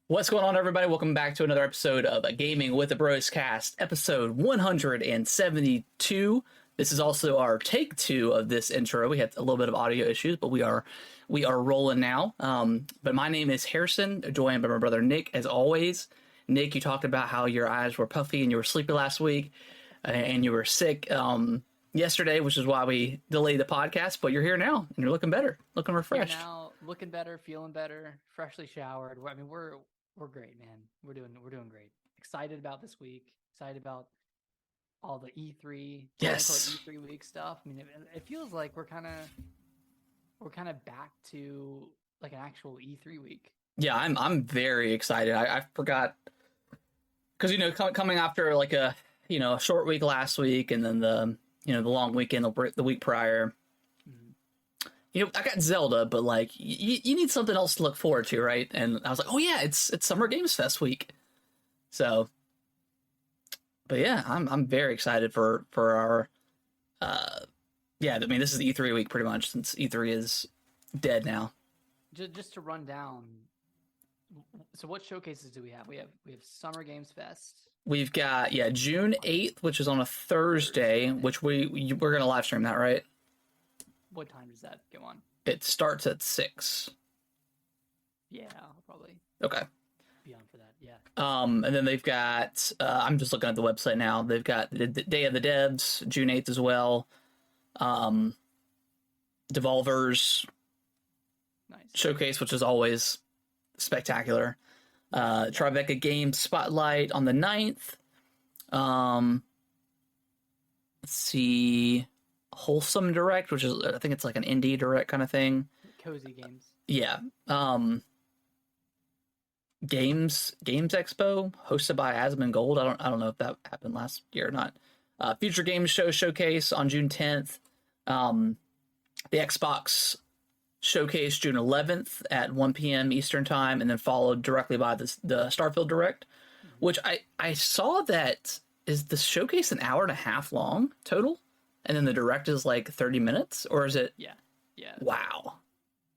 What's going on, everybody? Welcome back to another episode of Gaming with the Bros Cast, episode 172. This is also our take two of this intro. We had a little bit of audio issues, but we are rolling now. But my name is Harrison, joined by my brother Nick, as always. Nick, you talked about how your eyes were puffy and you were sleepy last week, and you were sick yesterday, which is why we delayed the podcast. But you're here now, and you're looking better, looking refreshed. Now, looking better, feeling better, freshly showered. I mean, we're great, man. We're doing great. Excited about this week. Excited about all the E3, yes, E3 week stuff. I mean, it feels like we're kind of back to like an actual E3 week. Yeah, I'm very excited. I forgot because coming after like a short week last week, and then the long weekend the week prior. I got Zelda, but like you need something else to look forward to, right? And I was like, oh yeah, it's Summer Games Fest week. So, but yeah, I'm very excited for our I mean, this is the E3 week pretty much, since E3 is dead now. Just to run down, so what showcases do we have? We have Summer Games Fest. We've got June 8th, which is on a Thursday, which we're gonna live stream that, right? What time does that go on? It starts at 6. Yeah, I'll probably okay be on for that. Yeah. And then they've got I'm just looking at the website now. They've got the Day of the Devs, June 8th as well. Devolver's Nice showcase, which is always spectacular. Tribeca Games Spotlight on the 9th. Let's see, Wholesome Direct, which is, I think it's like an indie direct kind of thing. Cozy games. Yeah. Games Expo, hosted by Asmongold. I don't know if that happened last year or not. Future Games Showcase on June 10th. The Xbox Showcase June 11th at 1 p.m. Eastern Time, and then followed directly by the Starfield Direct, which I saw that is the showcase an hour and a half long total, and then the Direct is like 30 minutes, or is it? Yeah. Wow.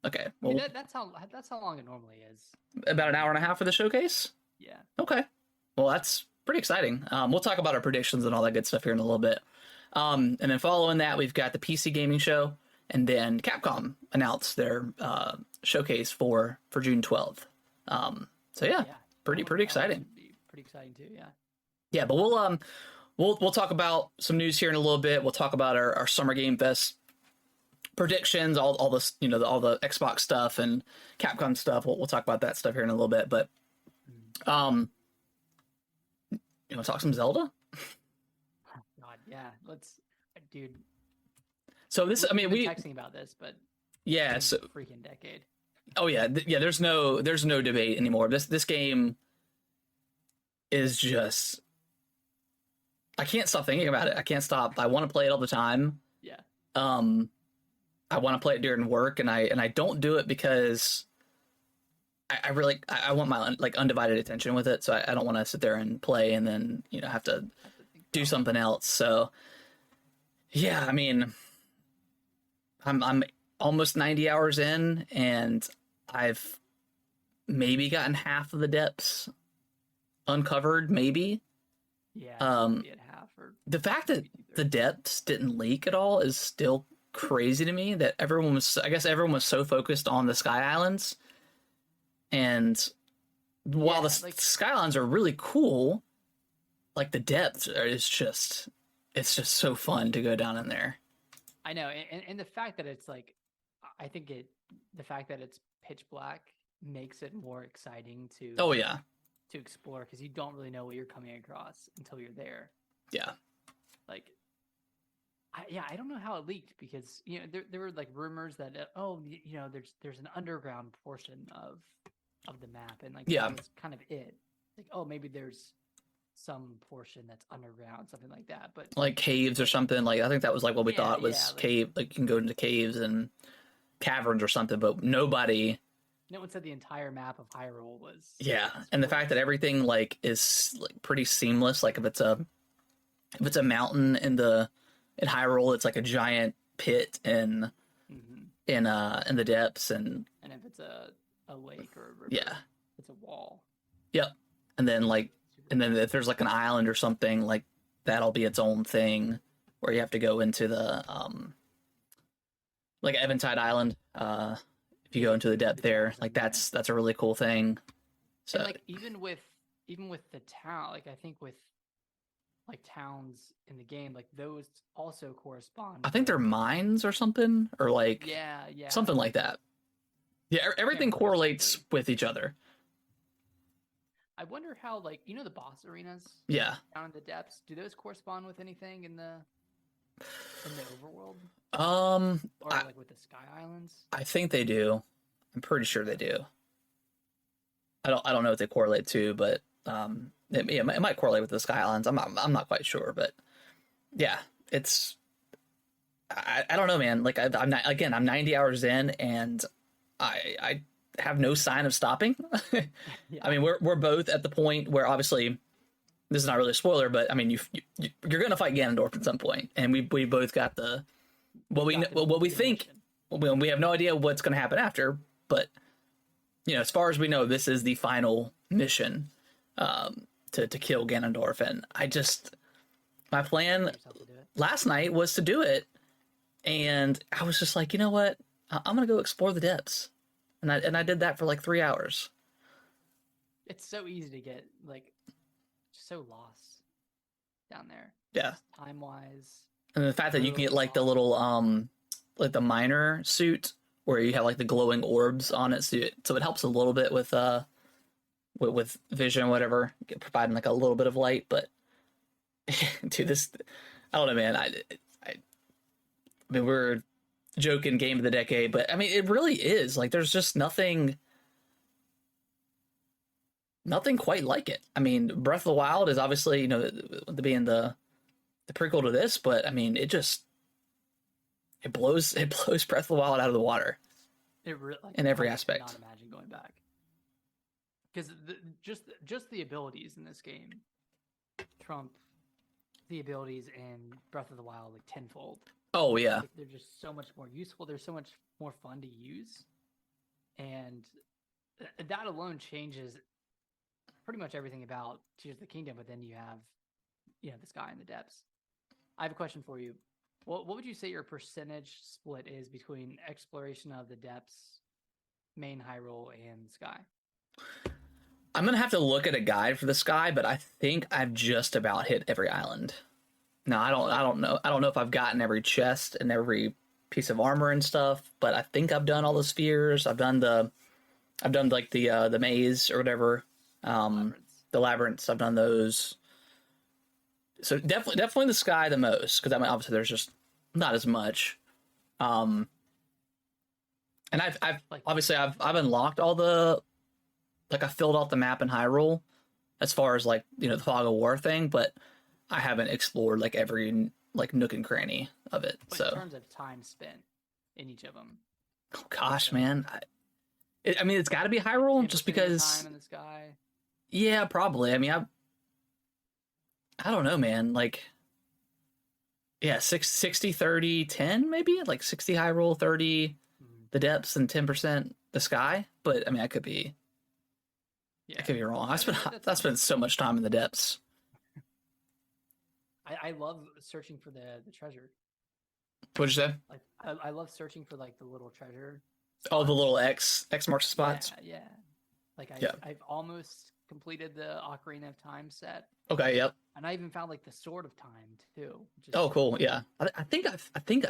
Okay. Well, I mean, that's how long it normally is. About an hour and a half for the showcase? Yeah. Okay. Well, that's pretty exciting. We'll talk about our predictions and all that good stuff here in a little bit. And then following that, we've got the PC Gaming Show, and then Capcom announced their showcase for June 12th. So yeah, pretty exciting. Pretty exciting too. Yeah. Yeah, but we'll talk about some news here in a little bit. We'll talk about our Summer Game Fest predictions, all this, all the Xbox stuff and Capcom stuff. We'll talk about that stuff here in a little bit, but talk some Zelda. God, yeah. Let's, dude. So this, I mean, we texting about this, but yeah, so freaking decade. Oh yeah, there's no debate anymore. This game is just, I can't stop thinking about it. I can't stop. I want to play it all the time. Yeah. I want to play it during work, and I don't do it because I really want my undivided attention with it. So I don't want to sit there and play and then have to do something else. So yeah, I mean, I'm almost 90 hours in, and I've maybe gotten half of the depths uncovered, maybe. Yeah, maybe at half. Or the fact that the depths didn't leak at all is still crazy to me. That everyone was so focused on the Sky Islands, and while the Sky Islands are really cool, like the depths it's just so fun to go down in there. I know, and the fact that it's like, I think the fact that it's pitch black makes it more exciting to to explore, because you don't really know what you're coming across until you're there. Yeah. Like, I don't know how it leaked, because there were like rumors that there's an underground portion of the map, and like that's kind of it. Like, oh, maybe there's some portion that's underground, something like that, but like caves or something. Like I think that was like what we thought was cave. Like you can go into caves and caverns or something, but no one said the entire map of Hyrule was. Yeah, and the fact that everything like is like pretty seamless. Like if it's a mountain in Hyrule, it's like a giant pit in the depths, and if it's a lake or a river, yeah, it's a wall. Yep. And then if there's like an island or something, like that'll be its own thing where you have to go into the like Eventide Island. If you go into the depth there, like that's a really cool thing. So and like even with the town, like I think with like towns in the game, like those also correspond. I think they're mines or something, or like yeah, something like that. Yeah, everything correlates with each other. I wonder how, like, the boss arenas. Yeah. Down in the depths, do those correspond with anything in the overworld? Or like with the Sky Islands? I think they do. I'm pretty sure they do. I don't know what they correlate to, but it might correlate with the Sky Islands. I'm not quite sure, but yeah, it's I don't know, man. Like I'm not, again, I'm 90 hours in, and I have no sign of stopping. Yeah. I mean, we're both at the point where, obviously, this is not really a spoiler, but I mean, you're gonna fight Ganondorf at some point, and we both got what we think. We have no idea what's gonna happen after, but as far as we know, this is the final mission to kill Ganondorf, and my plan last night was to do it, and I was just like, you know what, I'm gonna go explore the depths. And I did that for like 3 hours. It's so easy to get like so lost down there. Yeah. Time wise. And the fact that you can get like the little like the miner suit where you have like the glowing orbs on it, so it helps a little bit with vision, whatever, providing like a little bit of light. But dude, I don't know, man. I mean, we're joking game of the decade, but I mean, it really is. Like, there's just nothing quite like it. I mean, Breath of the Wild is obviously, being the prequel to this, but I mean, it blows Breath of the Wild out of the water. It really, like, in every aspect. I cannot imagine going back, because just the abilities in this game trump the abilities in Breath of the Wild like tenfold. Oh yeah, like, they're just so much more useful. They're so much more fun to use, and that alone changes pretty much everything about Tears of the Kingdom. But then you have, the sky and the depths. I have a question for you. What would you say your percentage split is between exploration of the depths, main Hyrule, and sky? I'm gonna have to look at a guide for the sky, but I think I've just about hit every island. No, I don't know. I don't know if I've gotten every chest and every piece of armor and stuff, but I think I've done all the spheres. I've done like the maze or whatever. The labyrinths. I've done those. So definitely the sky the most, because I mean, obviously there's just not as much. And I've unlocked all the, like, I filled out the map in Hyrule as far as like, the Fog of War thing, but I haven't explored like every like nook and cranny of it. But so in terms of time spent in each of them, oh gosh, man, I mean, it's got to be Hyrule, just because. Time in the sky. Yeah, probably. I mean, I don't know, man. Like, yeah, 60, 30, 10, maybe like 60 Hyrule, 30 the depths, and 10% the sky. But I mean, I could be wrong. I spent so much time in the depths. I love searching for the treasure. What'd you say? Like I love searching for like the little treasure spots. Oh, the little X marks the spots. Yeah. Like I've almost completed the Ocarina of Time set. Okay. Yep. And I even found like the Sword of Time too. Oh, cool. Yeah. I think I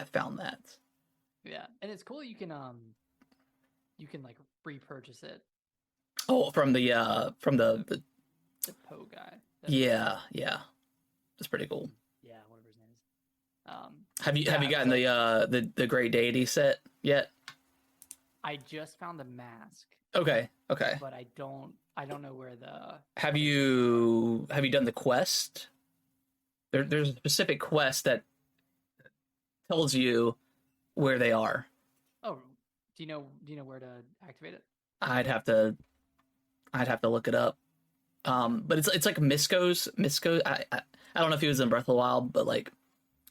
found that. Yeah, and it's cool. You can like repurchase it. Oh, from the Poe guy. Yeah. That's pretty cool. Yeah, whatever his name is. Have you gotten the Great Deity set yet? I just found the mask. Okay. But I don't know where the. Have you done the quest? There's a specific quest that tells you where they are. Oh, do you know where to activate it? I'd have to look it up. But it's like Misko's. I don't know if he was in Breath of the Wild, but like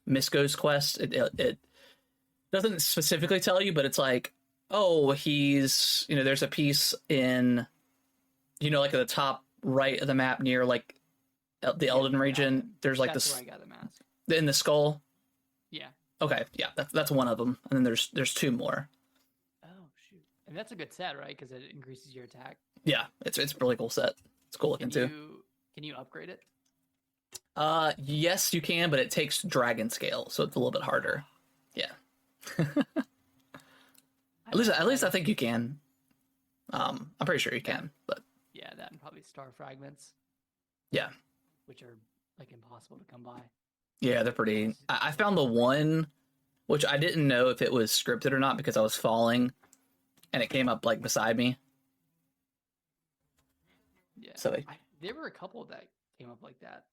Misko's quest, it doesn't specifically tell you, but it's like, oh, he's, there's a piece in, like at the top right of the map near like the Elden region. There's like That's this where I got the mask. in the skull. Yeah. Okay, yeah, that's one of them, and then there's two more. Oh shoot! And that's a good set, right? Because it increases your attack. Yeah, it's a really cool set. It's cool looking too. Can you upgrade it? Yes, you can, but it takes dragon scale, so it's a little bit harder. Yeah. at least I think you can. I'm pretty sure you can, but yeah, that and probably star fragments. Yeah, which are like impossible to come by. Yeah, they're pretty. I found the one, which I didn't know if it was scripted or not because I was falling, and it came up like beside me. Yeah. So there were a couple that came up like that,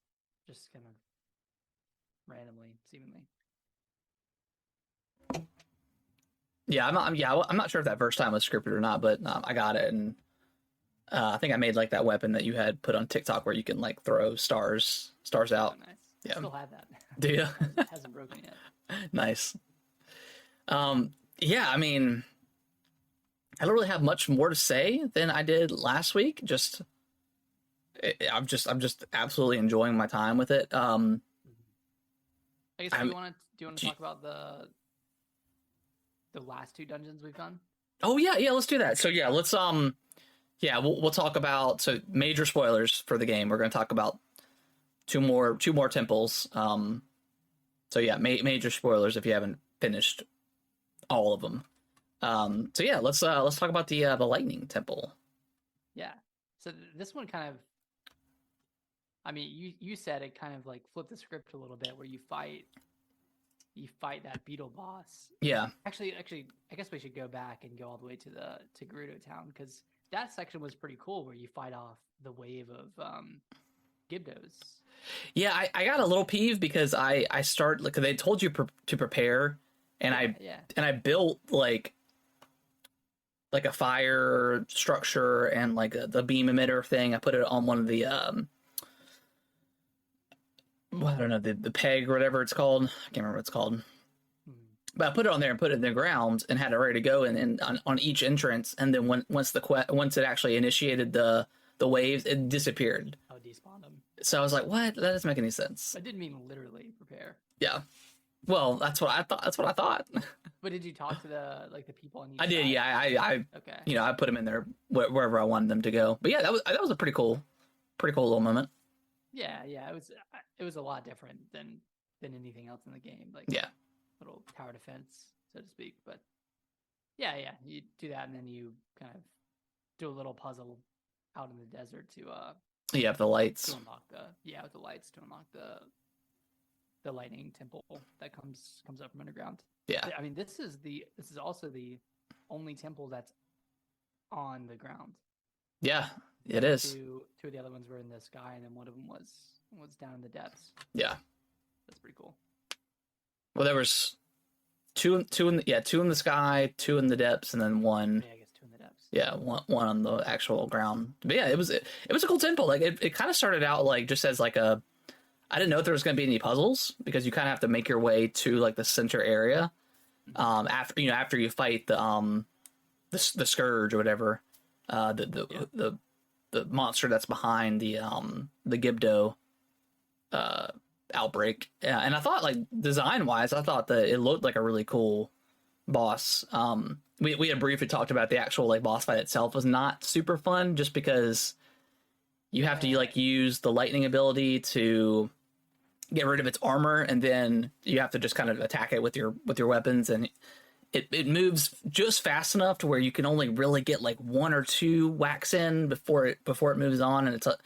just kind of randomly, seemingly. Yeah, I'm not sure if that first time was scripted or not, but I got it, and I think I made like that weapon that you had put on TikTok where you can like throw stars out. Oh, nice. Yeah. I still have that. Do you? Hasn't broken yet. Nice. Yeah, I mean, I don't really have much more to say than I did last week. I'm just absolutely enjoying my time with it. I guess do you want to talk about the last two dungeons we've done? Oh yeah, let's do that. So yeah, let's we'll talk about major spoilers for the game. We're going to talk about two more temples. So yeah, major spoilers if you haven't finished all of them. So yeah, let's talk about the lightning temple. Yeah. So this one kind of, I mean, you said it kind of like flipped the script a little bit where you fight that beetle boss. Yeah. Actually, I guess we should go back and go all the way to Gerudo Town, because that section was pretty cool where you fight off the wave of Gibdos. Yeah, I got a little peeved because I start like they told you to prepare, and I built like a fire structure and like the beam emitter thing. I put it on one of the I don't know, the peg or whatever it's called. I can't remember what it's called. But I put it on there and put it in the ground and had it ready to go and on each entrance. And then once it actually initiated the waves, it disappeared. Oh, despawned them. So I was like, what? That doesn't make any sense. I didn't mean literally prepare. Yeah. Well, that's what I thought. But did you talk to the people on each I did, side? yeah. I okay. I put them in there wherever I wanted them to go. But yeah, that was a pretty cool little moment. Yeah. It was a lot different than anything else in the game. Like little tower defense, so to speak. But yeah, you do that, and then you kind of do a little puzzle out in the desert to the lights. To unlock with the lights to unlock the lightning temple that comes up from underground. Yeah. I mean, this is also the only temple that's on the ground. Yeah, it is. Two of the other ones were in the sky, and then one of them was down in the depths. Yeah. That's pretty cool. Well, there was two in the sky, two in the depths, and then one. Yeah, I guess two in the depths. Yeah, one on the actual ground. But yeah, it was a cool temple. Like it kind of started out like just as like I didn't know if there was going to be any puzzles because you kind of have to make your way to like the center area. After you fight the scourge or whatever, the monster that's behind the Gibdo outbreak. And I thought like design wise, I thought that it looked like a really cool boss. We had briefly talked about the actual like boss fight itself was not super fun just because you have to like use the lightning ability to get rid of its armor, and then you have to just kind of attack it with your weapons, and it moves just fast enough to where you can only really get like one or two whacks in before it moves on, and it's a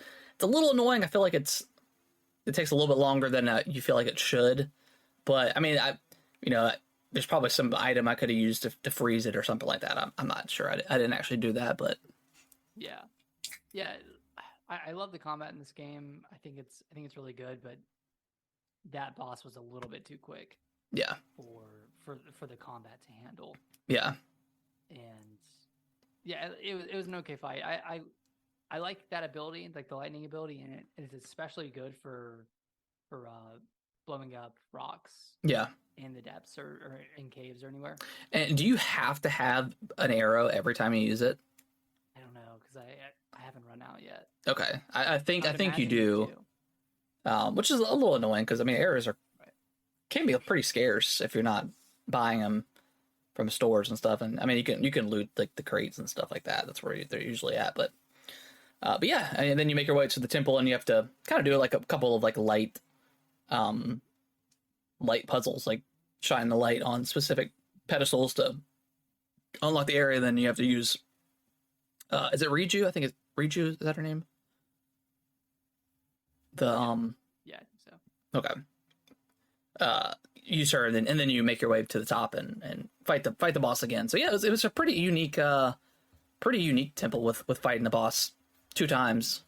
little annoying. I feel like it takes a little bit longer than you feel like it should, but I mean, there's probably some item I could have used to freeze it or something like that. I'm not sure. I didn't actually do that, but yeah. I love the combat in this game. I think it's really good, but that boss was a little bit too quick. Yeah. For the combat to handle. Yeah. And yeah, it was an okay fight. I like that ability, like the lightning ability, and it's especially good for blowing up rocks. Yeah. In the depths or in caves or anywhere. And do you have to have an arrow every time you use it? I don't know, because I haven't run out yet. Okay, I think would you imagine do, which is a little annoying because I mean arrows can be pretty scarce if you're not buying them from stores and stuff. And I mean you can loot like the crates and stuff like that. That's where they're usually at. But yeah, and then you make your way to the temple and you have to kind of do like a couple of like light puzzles, like shine the light on specific pedestals to unlock the area. Then you have to use is it Riju? I think it's Riju. Is that her name? The Yeah, I think so. Okay. Use her, and then you make your way to the top and fight the boss again. So yeah, it was a pretty unique temple with fighting the boss 2 times.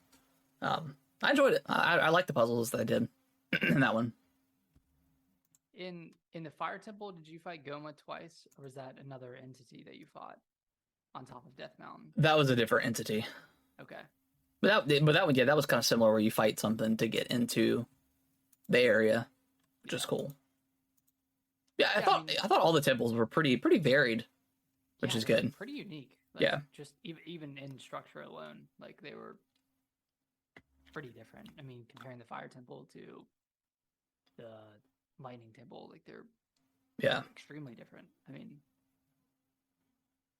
I enjoyed it. I liked the puzzles that I did in that one. In the fire temple, did you fight Goma twice, or was that another entity that you fought on top of Death Mountain? That was a different entity. Okay. But that one, yeah, that was kind of similar where you fight something to get into the area, which is cool. Yeah, I thought all the temples were pretty varied, which is good. Pretty unique. Like, yeah. Just even in structure alone, like they were pretty different. I mean, comparing the fire temple to the lightning temple, like they're extremely different. I mean,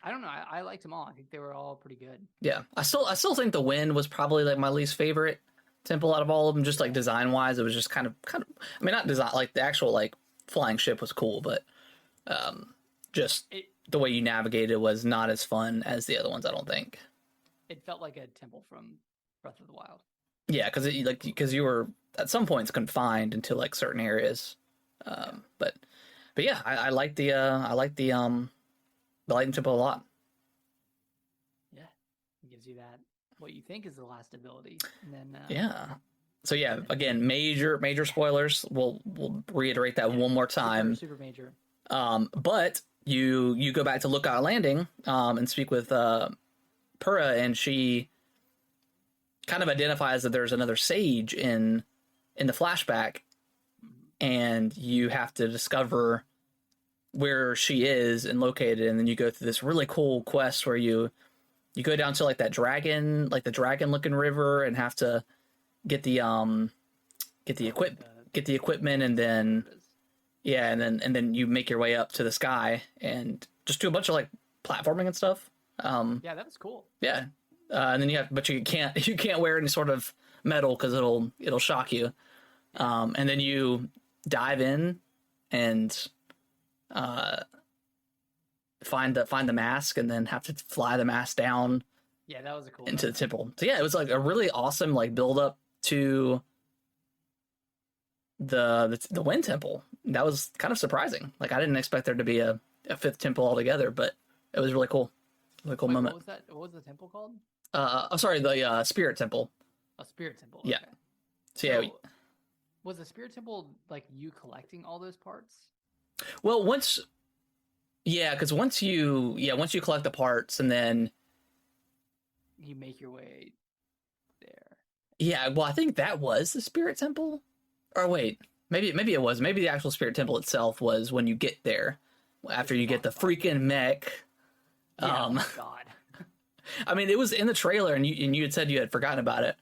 I don't know. I liked them all. I think they were all pretty good. Yeah, I still think the wind was probably like my least favorite temple out of all of them. Just like design wise, it was just kind of. I mean, not design like the actual like flying ship was cool, but the way you navigated was not as fun as the other ones. I don't think. It felt like a temple from Breath of the Wild. Yeah, because you were at some points confined into like certain areas, but yeah, I like the lightning temple a lot. Yeah, it gives you that what you think is the last ability, and then yeah. So yeah, again, major spoilers. We'll reiterate that one more time. Super major. But you go back to Lookout Landing and speak with Purah, and she kind of identifies that there's another sage in the flashback, and you have to discover where she is and located, and then you go through this really cool quest where you go down to like the dragon looking river and have to get the equipment, and then and then you make your way up to the sky and just do a bunch of like platforming and stuff. Yeah, that was cool. Yeah, and then you can't wear any sort of metal because it'll shock you. And then you dive in and find the mask, and then have to fly the mask down. Yeah, that was a cool into the temple. So yeah, it was like a really awesome like build up to the Wind Temple. That was kind of surprising. Like I didn't expect there to be a 5th temple altogether, but it was really cool. Really cool moment. What was the temple called? Sorry, the Spirit Temple. A Spirit Temple. Yeah. Okay. So was the Spirit Temple like you collecting all those parts? Well, once you collect the parts and then you make your way there. Yeah, well, I think that was the Spirit Temple. Or wait, maybe it was. Maybe the actual Spirit Temple itself was when you get there, after you get the freaking mech. Yeah, oh God. I mean, it was in the trailer, and you had said you had forgotten about it.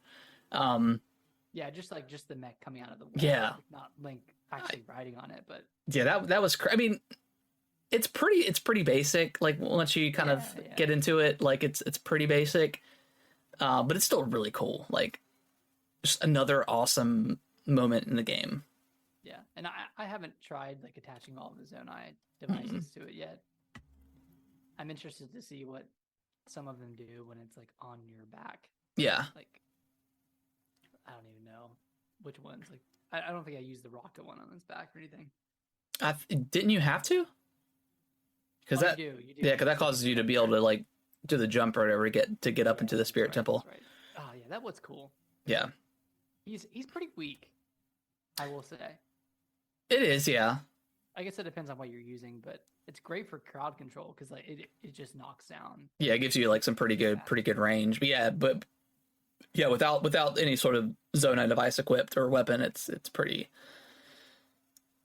Yeah, just the mech coming out of the wall. Yeah, like not Link actually riding on it, but yeah, that was. I mean, it's pretty basic. Like once you kind of get into it, like it's pretty basic, but it's still really cool. Like just another awesome moment in the game. Yeah, and I haven't tried like attaching all of the Zonai devices to it yet. I'm interested to see what some of them do when it's like on your back. Yeah. Like, I don't even know which ones. Like, I don't think I used the rocket one on his back or anything. Didn't you have to? Because you do. Yeah, because that causes you to be able to like do the jump or whatever to get up into the Spirit Temple. Right. Oh yeah, that was cool. Yeah. He's pretty weak, I will say. It is, yeah. I guess it depends on what you're using, but it's great for crowd control because like it just knocks down. Yeah, it gives you like some pretty good range. But yeah, without any sort of Zonai device equipped or weapon, it's pretty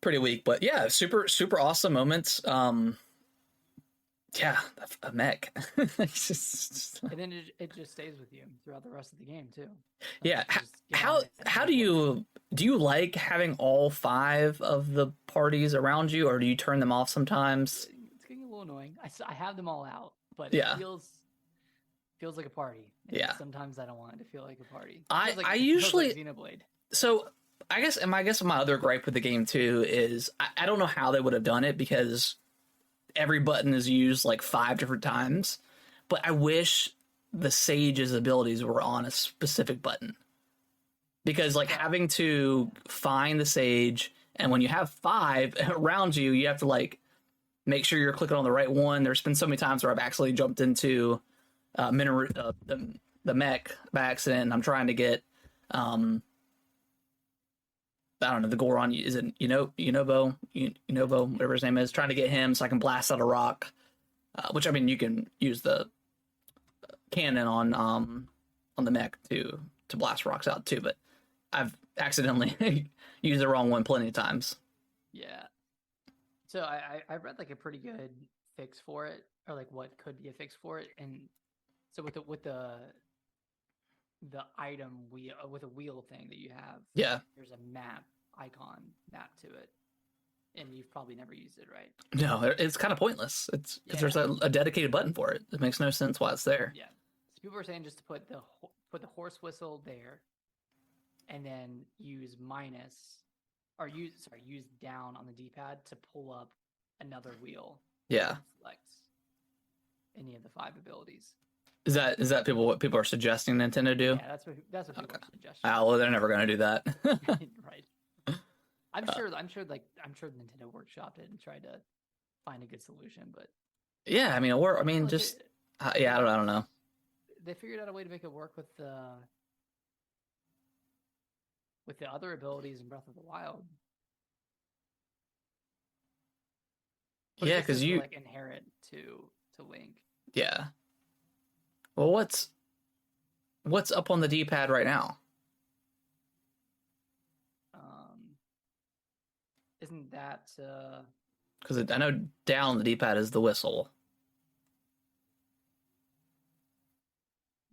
weak. But yeah, super awesome moments. Yeah, a mech. It's just And then it just stays with you throughout the rest of the game too. Like yeah. you can just get on How it and how make do it work. you like having all five of the parties around you, or do you turn them off sometimes? It's getting a little annoying. I have them all out, but it Yeah, feels like a party, and yeah. sometimes I don't want it to feel like a party. I It feels like usually Xenoblade. so I guess my other gripe with the game too is I don't know how they would have done it because every button is used like five different times, but I wish the Sage's abilities were on a specific button because like having to find the Sage, and when you have five around you, you have to like make sure you're clicking on the right one. There's been so many times where I've actually jumped into the mech by accident, and I'm trying to get um, I don't know, the Goron, is it Unobo, whatever his name is, trying to get him so I can blast out a rock. Which I mean, you can use the cannon on the mech to blast rocks out too, but I've accidentally used the wrong one plenty of times. Yeah. So I read like a pretty good fix for it, or like what could be a fix for it, and so with the item wheel with a wheel thing that you have, Yeah. there's a map icon mapped to it, and you've probably never used it, right? No, it's kind of pointless. It's because there's a dedicated button for it. It makes no sense why it's there. Yeah. So people are saying just to put the horse whistle there, and then use use down on the D-pad to pull up another wheel. Yeah. That selects any of the five abilities. Is that what people are suggesting Nintendo do? Yeah, that's what people are suggesting. Oh, well, they're never going to do that. Right. I'm sure Nintendo workshopped it and tried to find a good solution, but yeah, I mean, just yeah, I don't know. They figured out a way to make it work with the other abilities in Breath of the Wild. But Yeah, because you like inherit to Link. Yeah. Well, what's up on the D-pad right now? Isn't that Because I know down on the D-pad is the whistle.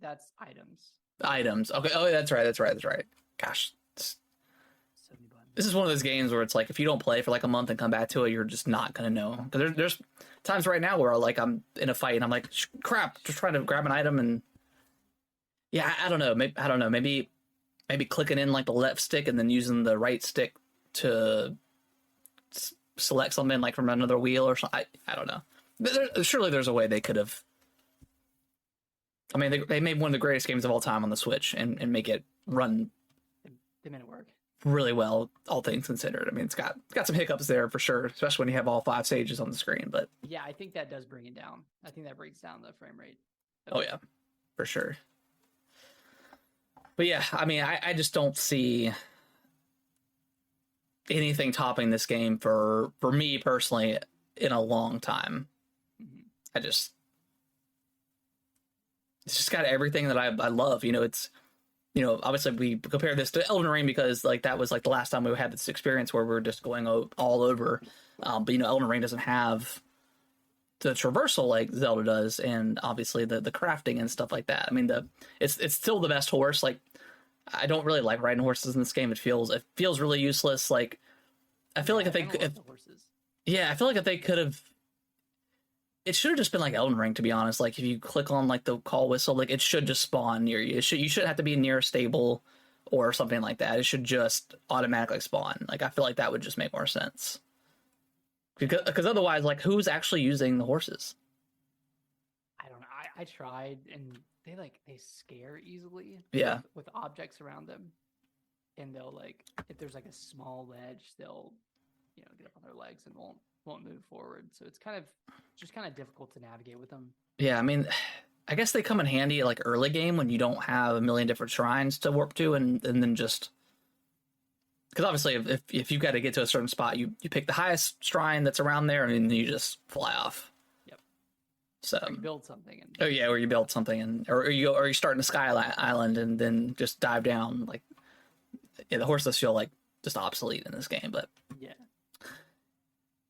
that's items. Items. Okay. Oh, that's right. Gosh, So many buttons. this is one of those games where it's like if you don't play for like a month and come back to it, you're just not gonna know. Because there's times right now where like I'm in a fight and I'm like, crap, just trying to grab an item, and yeah, I don't know. Maybe clicking in like the left stick and then using the right stick to select something like from another wheel or something. I don't know. Surely there's a way they could have. I mean, they made one of the greatest games of all time on the Switch and make it run. They made it work Really well, all things considered. I mean, it's got some hiccups there for sure, especially when you have all five stages on the screen. But yeah, I think that does bring it down. I think that brings down the frame rate. Oh yeah, for sure. But yeah, I mean, I just don't see anything topping this game for me personally in a long time. Mm-hmm. It's just got everything that I love. It's, obviously we compare this to Elden Ring because like that was like the last time we had this experience where we're just going all over. But Elden Ring doesn't have the traversal like Zelda does, and obviously the crafting and stuff like that. I mean, it's still the best horse. Like, I don't really like riding horses in this game. It feels really useless. Like, I feel like if they could have, it should have just been like Elden Ring, to be honest. Like, if you click on like the call whistle, like it should just spawn near you. You shouldn't have to be near a stable or something like that. It should just automatically spawn. Like, I feel like that would just make more sense. Because otherwise, like, who's actually using the horses? I don't know. I tried, and they scare easily. Yeah. With objects around them, and they'll like if there's like a small ledge, they'll get up on their legs and won't move forward. So it's kind of difficult to navigate with them. Yeah, I mean, I guess they come in handy like early game when you don't have a million different shrines to warp to, and then just. Because obviously, if you've got to get to a certain spot, you pick the highest shrine that's around there, and then you just fly off. Yep. So or you build something. Or you build something, or you start in a sky island and then just dive down. Like, yeah, the horse does feel like just obsolete in this game, but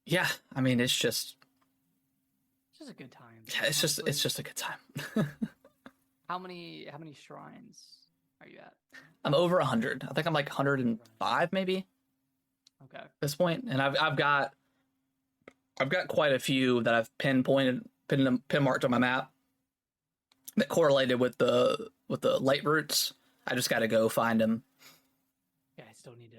yeah. I mean, it's just It's just a good time. Yeah, it's just a good time. How many shrines are you at? I'm over 100. I think I'm like 105 maybe Okay. at this point, and I've got quite a few that I've pin marked on my map that correlated with the light roots. I just got to go find them. Yeah, I still need to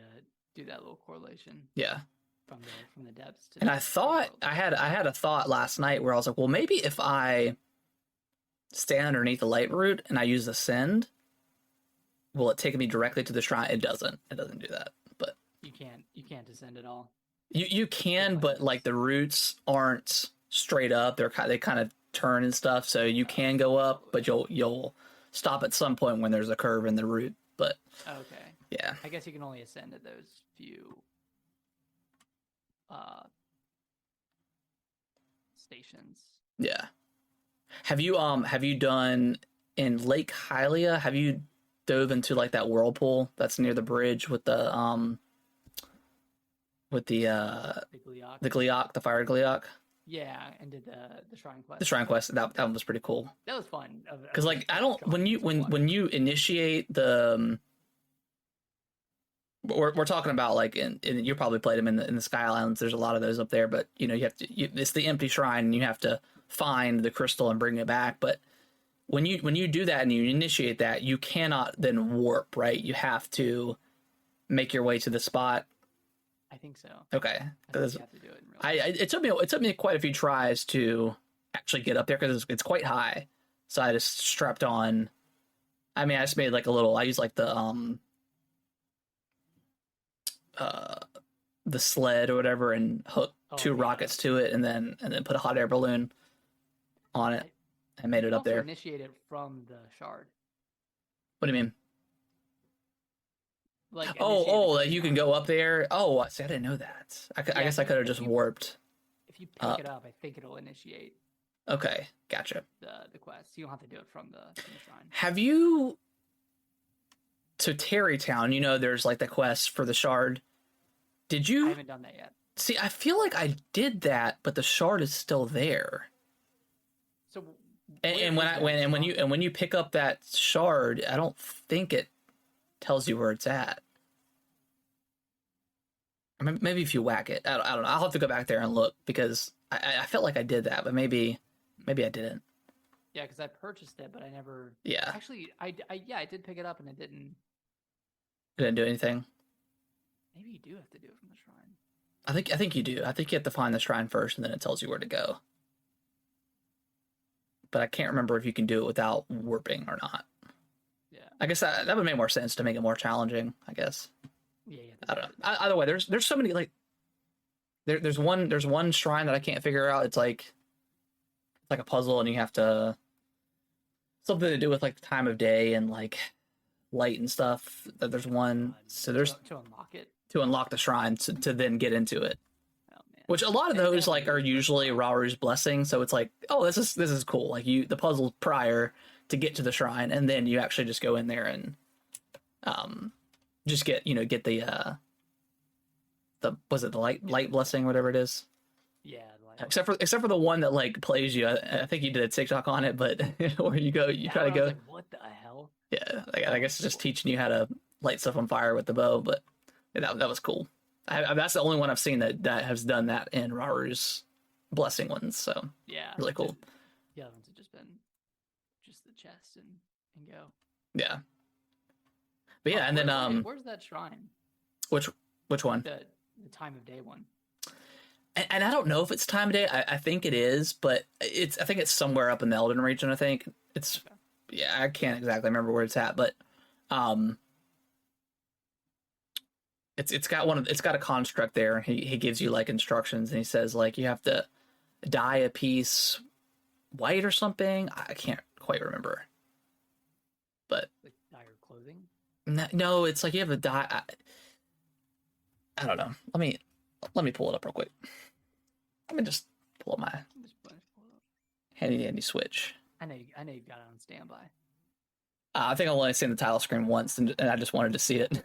do that little correlation. Yeah. From the depths. And I thought I had a thought last night where I was like, well, maybe if I stand underneath the light root and I use ascend, will it take me directly to the shrine? It doesn't. It doesn't do that. But you can't descend at all. You can, but like the roots aren't straight up. They kind of turn and stuff, so you can go up, but you'll stop at some point when there's a curve in the root. But okay, yeah, I guess you can only ascend at those few stations. Yeah. Have you done in Lake Hylia? Have you dove into like that whirlpool that's near the bridge with the Gliok, the fire Gliok? Yeah, and did the shrine quest. The shrine quest, that one was pretty cool. That was fun. Because like I don't when you initiate the we're talking about like in you probably played them in the Sky Islands. There's a lot of those up there, but you know it's the empty shrine and you have to find the crystal and bring it back. But when you do that and you initiate that, you cannot then warp, right? You have to make your way to the spot. I think so. Okay, because you have to do it in real life. It took me quite a few tries to actually get up there because it's quite high. So I just strapped on. I mean, I just made like a little. I used like the sled or whatever and hooked two rockets to it and then put a hot air balloon on it and made it up there. Initiated from the shard. What do you mean? Like like you can go up there. Oh, see, I didn't know that. I guess I could have just warped. If you pick it up, I think it'll initiate. Okay, gotcha. The quest. You don't have to do it from the shrine. Have you? To Terrytown, you know, there's like the quest for the shard. Did you? I haven't done that yet. See, I feel like I did that, but the shard is still there. So, and when you pick up that shard, I don't think it tells you where it's at. Maybe if you whack it, I don't know. I'll have to go back there and look because I felt like I did that, but maybe I didn't. Yeah, because I purchased it, but I never. Yeah. Actually, I did pick it up and it didn't. It didn't do anything. Maybe you do have to do it from the shrine. I think you do. I think you have to find the shrine first, and then it tells you where to go. But I can't remember if you can do it without warping or not. Yeah. I guess that would make more sense to make it more challenging. I guess. Yeah. I don't know. Either way, there's so many like. There's one shrine that I can't figure out. It's like a puzzle, and you have to something to do with like the time of day and like light and stuff. That there's one. So there's to unlock it. To unlock the shrine to then get into it. Oh man. Which a lot of those like are usually Raru's blessing, so it's like, oh, this is cool. Like the puzzle prior to get to the shrine, and then you actually just go in there and just get the was it the light blessing, whatever it is. Yeah. Except for the one that like plays you. I think you did a TikTok on it, but where you go, you try to go. Like, what the hell? Yeah, I guess it's just teaching you how to light stuff on fire with the bow, but that was cool. That's the only one I've seen that has done that in Raru's blessing ones. So yeah, really cool. The other ones have just been just the chest and go. Yeah. But yeah, and then where's that shrine? Which one? The time of day one. And I don't know if it's time of day. I think it is, but I think it's somewhere up in the Elden region. I think it's yeah. I can't exactly remember where it's at, but it's got a construct there. He gives you like instructions, and he says like you have to dye a piece white or something. I can't quite remember, but like dye your clothing. No, it's like you have to dye. I don't know. Let me pull it up real quick. Let me just pull up my handy dandy Switch. I know you got it on standby. I think I've only seen the title screen once, and I just wanted to see it.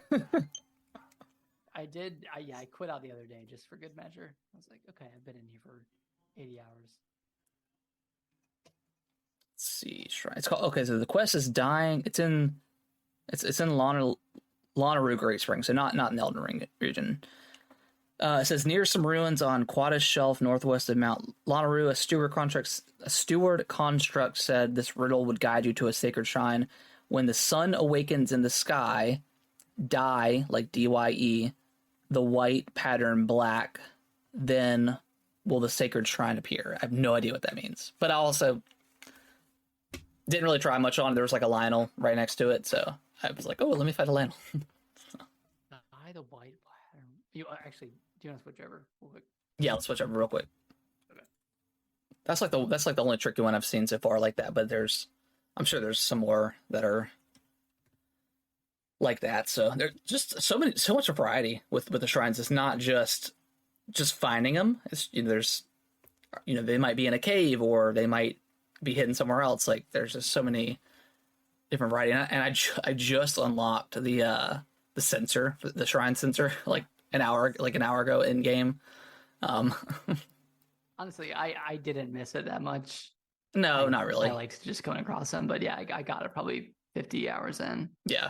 I did. I quit out the other day just for good measure. I was like, okay, I've been in here for 80 hours. see. Shrine. It's called. Okay, so the quest is dying. It's in Lanaroo Great Spring, so not in the Elden Ring region. It says near some ruins on Quaddis Shelf, northwest of Mount Lanaroo. A steward construct said this riddle would guide you to a sacred shrine. When the sun awakens in the sky, dye like DYE, the white pattern black, then will the sacred shrine appear. I have no idea what that means, but I also didn't really try much on it. There was like a Lionel right next to it, so I was like, oh, let me fight a Lionel. By the white pattern. You actually, do you want to switch over real quick? Yeah, let's switch over real quick. Okay. That's like the only tricky one I've seen so far like that, but I'm sure there's some more that are like that. So there's just so much variety with the shrines. It's not just finding them. It's, there's, they might be in a cave or they might be hidden somewhere else. Like there's just so many different variety. And I just unlocked the sensor, the shrine sensor, like an hour ago in game. Honestly, I didn't miss it that much. No, not really. I like just going across them, but yeah, I got it probably 50 hours in. Yeah.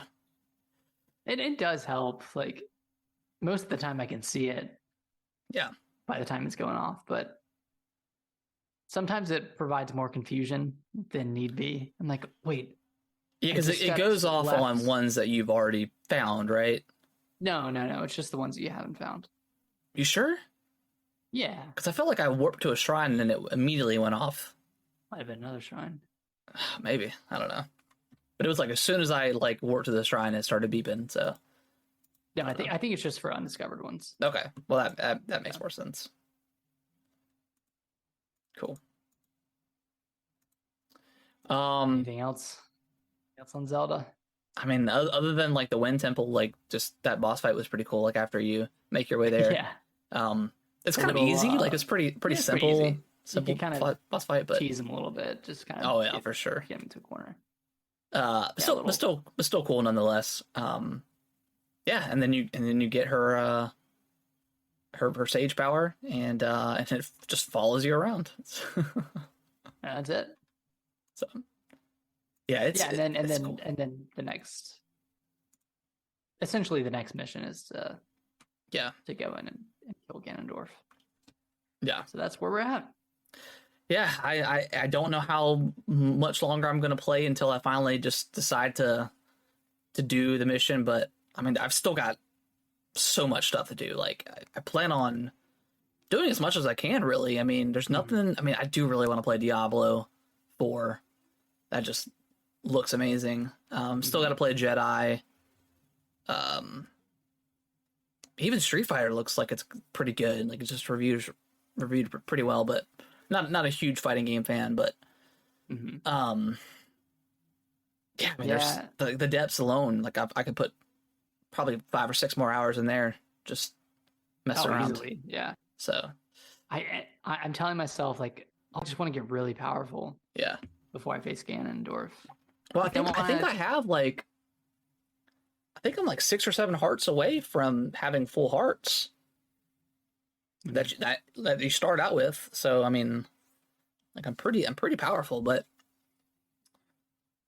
It does help. Like most of the time I can see it. Yeah. By the time it's going off, but sometimes it provides more confusion than need be. I'm like, wait. Yeah, because it goes off on ones that you've already found, right? No. It's just the ones that you haven't found. You sure? Yeah. Because I felt like I warped to a shrine and then it immediately went off. Might have been another shrine. Maybe. I don't know. But it was like as soon as I warped to the shrine, it started beeping. So. No, I think it's just for undiscovered ones. Okay. Well, that makes more sense. Cool. Anything else? On Zelda? I mean, other than like the Wind Temple, like just that boss fight was pretty cool. Like after you make your way there, yeah. It's kind of easy. Like it's pretty simple. Pretty simple kind of boss fight, but tease him a little bit, just kind of. Oh yeah, for sure. Get him into a corner. But still cool nonetheless. Yeah, and then you get her her sage power, and it just follows you around. That's it. So yeah, and then cool. the next, essentially the next mission is to go in and kill Ganondorf. Yeah. So that's where we're at. Yeah, I don't know how much longer I'm gonna play until I finally just decide to do the mission, but I mean I've still got so much stuff to do. Like I plan on doing as much as I can, really. I mean, there's nothing. I mean, I do really want to play Diablo 4. That just looks amazing. Still got to play Jedi. Even Street Fighter looks like it's pretty good. Like it's just reviewed pretty well, but not a huge fighting game fan. But yeah, I mean, there's the depths alone. Like I could put probably 5 or 6 more hours in there, just mess around. Easily. Yeah. So I'm telling myself, like, I just want to get really powerful. Yeah. Before I face Ganondorf. Well, I think I have like, I think I'm like 6 or 7 hearts away from having full hearts. That you start out with. So I mean, like I'm pretty powerful, but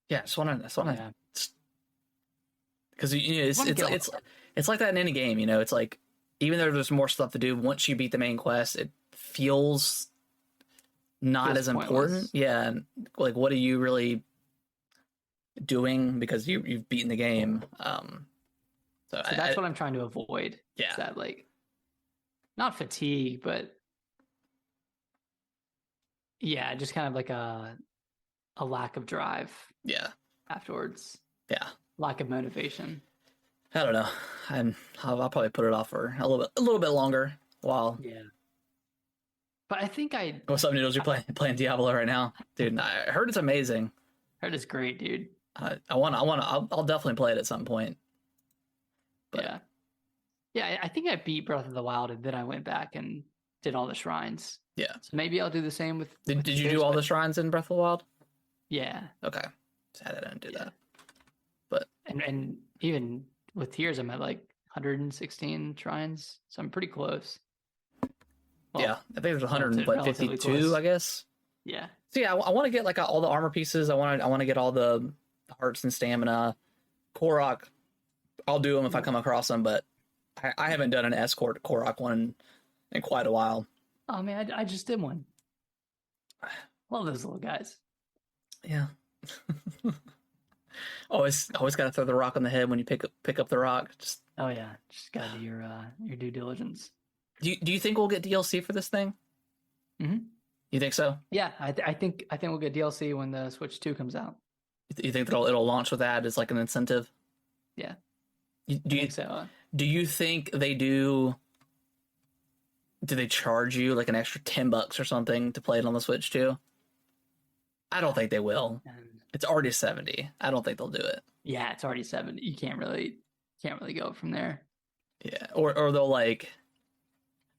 yeah, I just want to, because it's like that in any game, It's like even though there's more stuff to do, once you beat the main quest, it feels not as important. Yeah, like what are you really doing because you've beaten the game? So that's what I'm trying to avoid. Yeah, is that like not fatigue, but yeah, just kind of like a lack of drive. Yeah. Afterwards. Yeah. Lack of motivation. I don't know. I'll probably put it off for a little bit longer while. Yeah. But I think What's up, Noodles? You're playing Diablo right now, dude. I heard it's amazing. Heard it's great, dude. I'll definitely play it at some point. But... Yeah, I think I beat Breath of the Wild, and then I went back and did all the shrines. Yeah. So maybe I'll do the same with. Did you do all the shrines in Breath of the Wild? Yeah. Okay. Sad I didn't do that. But and even with Tears, I'm at like 116 shrines, so I'm pretty close. Well, yeah, I think there's 152, I guess. Yeah. So yeah, I want to get like all the armor pieces. I want to get all the hearts and stamina. Korok, I'll do them if I come across them, but I haven't done an escort Korok one in quite a while. Oh man, I just did one. Love those little guys. Yeah. always got to throw the rock on the head when you pick up the rock. Just Oh yeah, just gotta do your due diligence. do you think we'll get DLC for this thing? Mm-hmm. You think so? Yeah, I think we'll get DLC when the Switch 2 comes out. You think that it'll launch with that as like an incentive? Yeah. Do you think so? Do you think they do? Do they charge you like an extra $10 or something to play it on the Switch too? I don't think they will. It's already 70. I don't think they'll do it. Yeah, it's already 70. You can't really go from there. Yeah, or they'll like,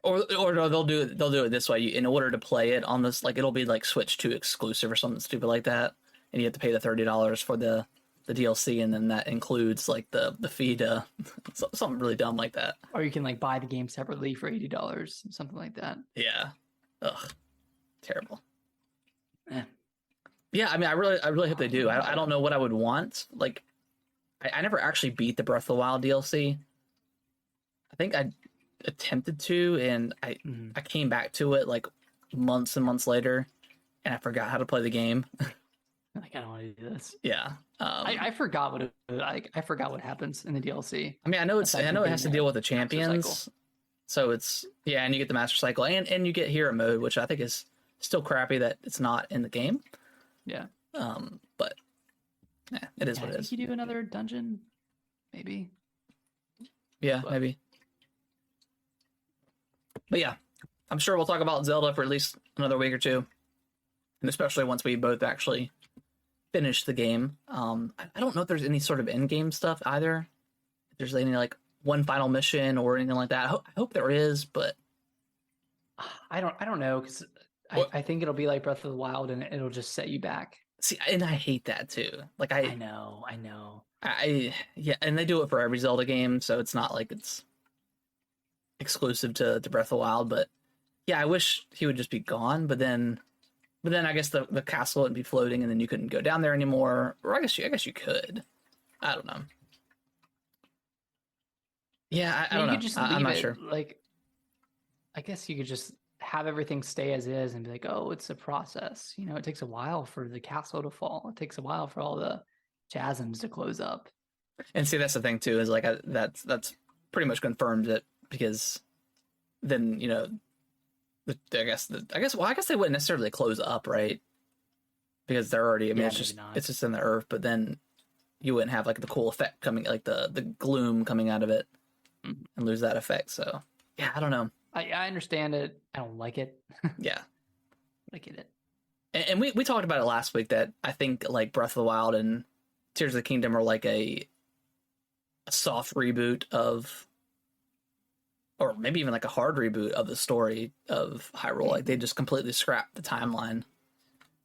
or they'll do it this way. In order to play it on this, like it'll be like Switch 2 exclusive or something stupid like that, and you have to pay the $30 for the DLC, and then that includes like the fee to something really dumb like that. Or you can like buy the game separately for $80, something like that. Yeah. Ugh. Terrible. Eh. Yeah, I mean, I really hope they do. I don't know what I would want. Like, I never actually beat the Breath of the Wild DLC. I think I attempted to, and I came back to it like months and months later, and I forgot how to play the game. Like, I don't want to do this. Yeah. I forgot what I forgot what happens in the DLC. I mean, I know it has to deal with the champions. So it's and you get the Master Cycle and you get Hero Mode, which I think is still crappy that it's not in the game. Yeah. But it is what it is. You do another dungeon, maybe. Yeah, maybe. But yeah, I'm sure we'll talk about Zelda for at least another week or two, and especially once we both actually finish the game. I don't know if there's any sort of end-game stuff either. If there's any like one final mission or anything like that. I hope there is, but I don't know because I think it'll be like Breath of the Wild and it'll just set you back. See, and I hate that too. Like I know. And they do it for every Zelda game, so it's not like it's exclusive to Breath of the Wild. But yeah, I wish he would just be gone. But then I guess the castle wouldn't be floating, and then you couldn't go down there anymore. Or I guess you could. I don't know. Yeah, I don't know. I'm not sure. Like, I guess you could just have everything stay as is and be like, oh, it's a process. You know, it takes a while for the castle to fall. It takes a while for all the chasms to close up. And see, that's the thing too, is like that's pretty much confirmed it, because then I guess they wouldn't necessarily close up, right? Because they're already. I mean, it's just in the earth, but then you wouldn't have like the cool effect coming, like the gloom coming out of it, and lose that effect. So yeah, I don't know. I understand it. I don't like it. Yeah. I get it. And we talked about it last week that I think like Breath of the Wild and Tears of the Kingdom are like a soft reboot of, or maybe even like a hard reboot of the story of Hyrule. Like they just completely scrapped the timeline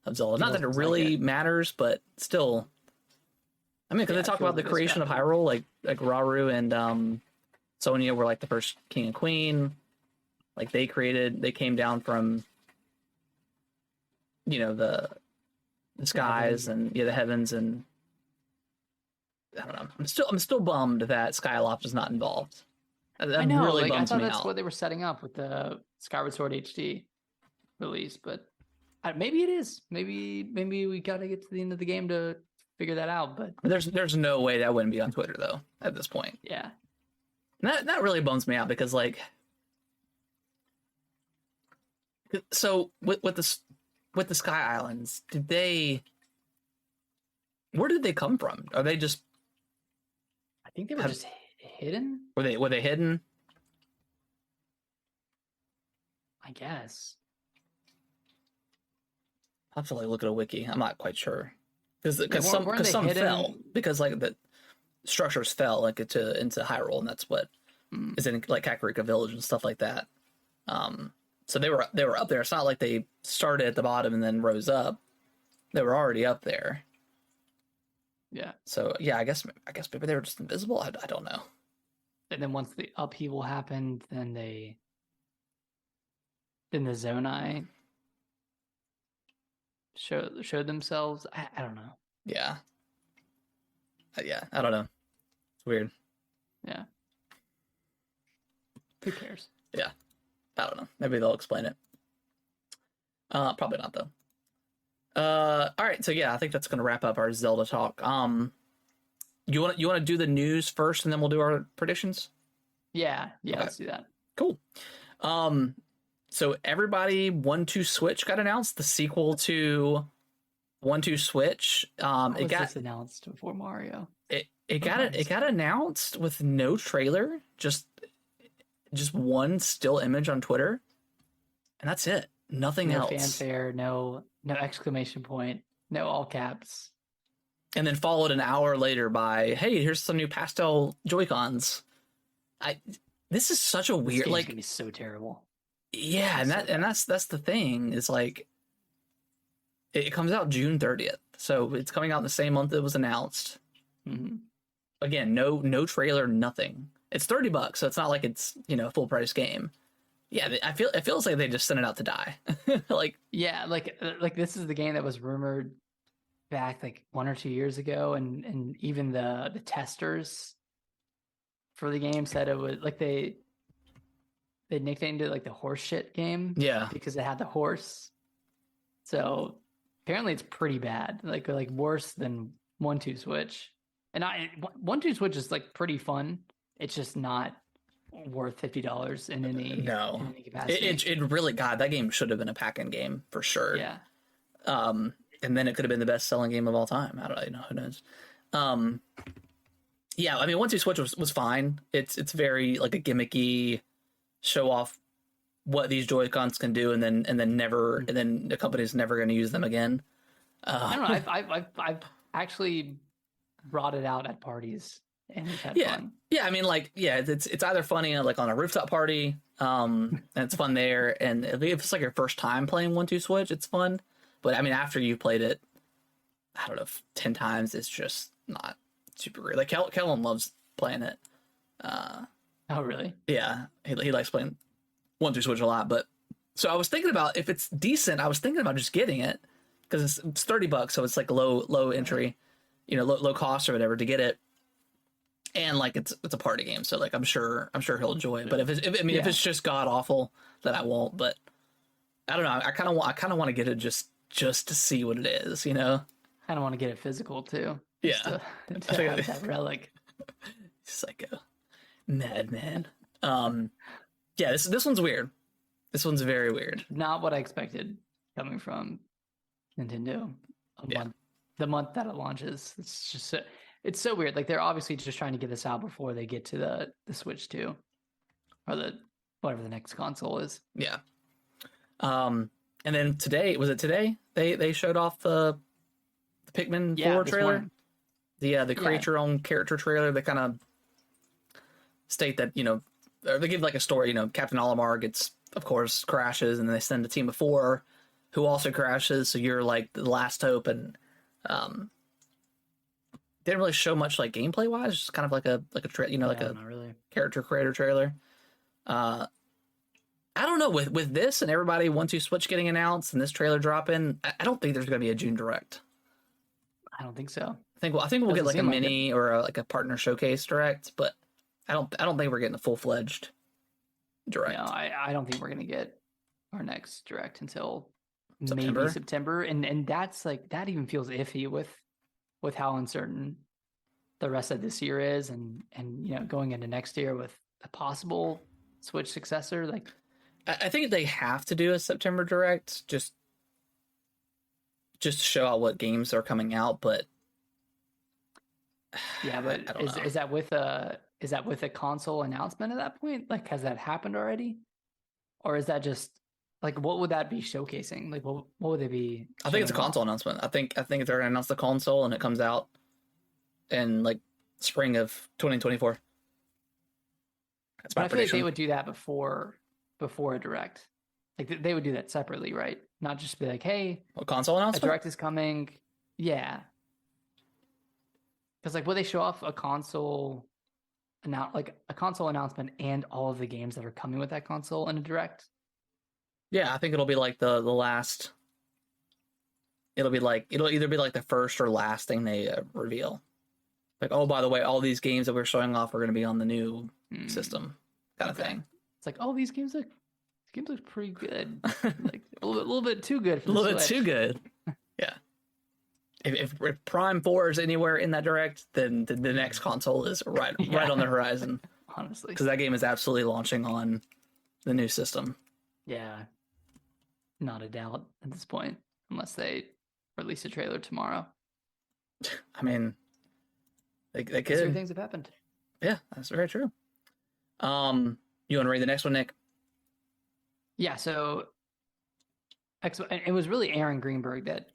of Zelda. Not that it really matters, but still. I mean, because they talk about the creation of Hyrule, like Rauru and Sonia were like the first king and queen. Like they came down from, the skies and the heavens, and I don't know. I'm still bummed that Skyloft is not involved. That really bums me out. I thought that's what they were setting up with the Skyward Sword HD release, but maybe it is. Maybe we got to get to the end of the game to figure that out. But there's no way that wouldn't be on Twitter though at this point. Yeah, and that really bums me out, because like. So with the Sky Islands, where did they come from? Are they just? I think they were just hidden. Were they hidden? I guess. I'll have to like look at a wiki. I'm not quite sure, because some hidden? fell, because like the structures fell like into Hyrule, and that's what is in like Kakariko Village and stuff like that. So they were up there. It's not like they started at the bottom and then rose up. They were already up there. Yeah. So yeah, I guess maybe they were just invisible. I don't know. And then once the upheaval happened, then the Zonai show themselves. I don't know. Yeah. Yeah, I don't know. It's weird. Yeah. Who cares? Yeah. I don't know. Maybe they'll explain it. Probably not though. All right, so yeah, I think that's gonna wrap up our Zelda talk. You want to do the news first, and then we'll do our predictions. Yeah, okay. Okay. Let's do that. Cool. So everybody, 1-2 Switch got announced. The sequel to 1-2 Switch. It got announced before Mario. It got announced with no trailer, just one still image on Twitter, and that's it. Nothing else. No fanfare, no exclamation point, no all caps. And then followed an hour later by, hey, here's some new pastel Joy-Cons. This is such a weird, this game's gonna be so terrible. Yeah, and that's the thing, is like it comes out June 30th. So it's coming out in the same month it was announced. Mm-hmm. Again, no trailer, nothing. It's $30, so it's not like it's, a full price game. Yeah, it feels like they just sent it out to die. Like this is the game that was rumored back like 1 or 2 years ago, and even the testers for the game said it was like they nicknamed it like the horse shit game. Yeah, because it had the horse. So apparently it's pretty bad, like worse than 1-2 Switch. And 1-2 Switch is like pretty fun. It's just not worth $50 in any capacity. It really, God, that game should have been a pack-in game for sure. Yeah. And then it could have been the best-selling game of all time. I don't know, who knows. Yeah, I mean, 1-2 Switch was fine. It's very like a gimmicky show off what these Joy-Cons can do, and then the company's never going to use them again. I don't know. I've actually brought it out at parties. And we've had fun. Yeah, I mean, like, it's either funny like on a rooftop party, and it's fun there, and if it's like your first time playing 1-2 Switch, it's fun. But I mean, after you've played it, I don't know, 10 times, it's just not super great. Like Kellen loves playing it. Oh, really? Yeah, he likes playing 1-2 Switch a lot. But so I was thinking about, if it's decent, I was thinking about just getting it, because it's $30, so it's like low entry, low cost or whatever to get it. And like it's a party game, so like I'm sure he'll enjoy it. But if it's just god awful, then I won't. But I don't know. I kind of want to get it just to see what it is, Kind of want to get it physical too. Yeah, to have that relic. Psycho, madman. Yeah, this one's weird. This one's very weird. Not what I expected coming from Nintendo. The month that it launches, it's just. It's so weird. Like, they're obviously just trying to get this out before they get to the Switch 2, or whatever the next console is. Yeah. And then today, was it today? They showed off the Pikmin 4 trailer. The create your own character trailer. They kind of state that, or they give like a story. Captain Olimar of course, crashes, and then they send a team of 4 who also crashes. So you're like the last hope, and didn't really show much like gameplay wise, just kind of like a not really. Character creator trailer. I don't know, with this and everybody 1-2 Switch getting announced and this trailer dropping, I don't think there's going to be a June Direct. I don't think so. I think we'll get like a mini or like a partner showcase Direct, but I don't think we're getting a full-fledged Direct. No, I don't think we're going to get our next Direct until September. Maybe September, and that's like, that even feels iffy with how uncertain the rest of this year is, and going into next year with a possible Switch successor. Like, I think they have to do a September Direct just to show out what games are coming out. But yeah, but is that with a console announcement at that point? Like, has that happened already, or is that just like, what would that be showcasing? Like, what would they be? I think it's a console announcement. I think they're going to announce the console, and it comes out in like spring of 2024. That's my prediction. I feel like they would do that before a Direct. Like, they would do that separately, right? Not just be like, hey, a console announcement? A Direct is coming. Yeah. Because like, will they show off a console announcement and all of the games that are coming with that console in a Direct? Yeah, I think it'll be like the last it'll either be like the first or last thing they reveal. Like, oh, by the way, all these games that we're showing off are going to be on the new system, kind of thing. It's like, oh, these games look pretty good. Like a little bit too good for the Switch. A little Switch. bit too good. Yeah. If Prime 4 is anywhere in that direct, then the next console is right on the horizon. Honestly, because that game is absolutely launching on the new system. Yeah, not a doubt at this point, unless they release a trailer tomorrow. I mean, they could. Three things have happened. Yeah, that's very true. You want to read the next one, Nick? Yeah, so it was really Aaron Greenberg that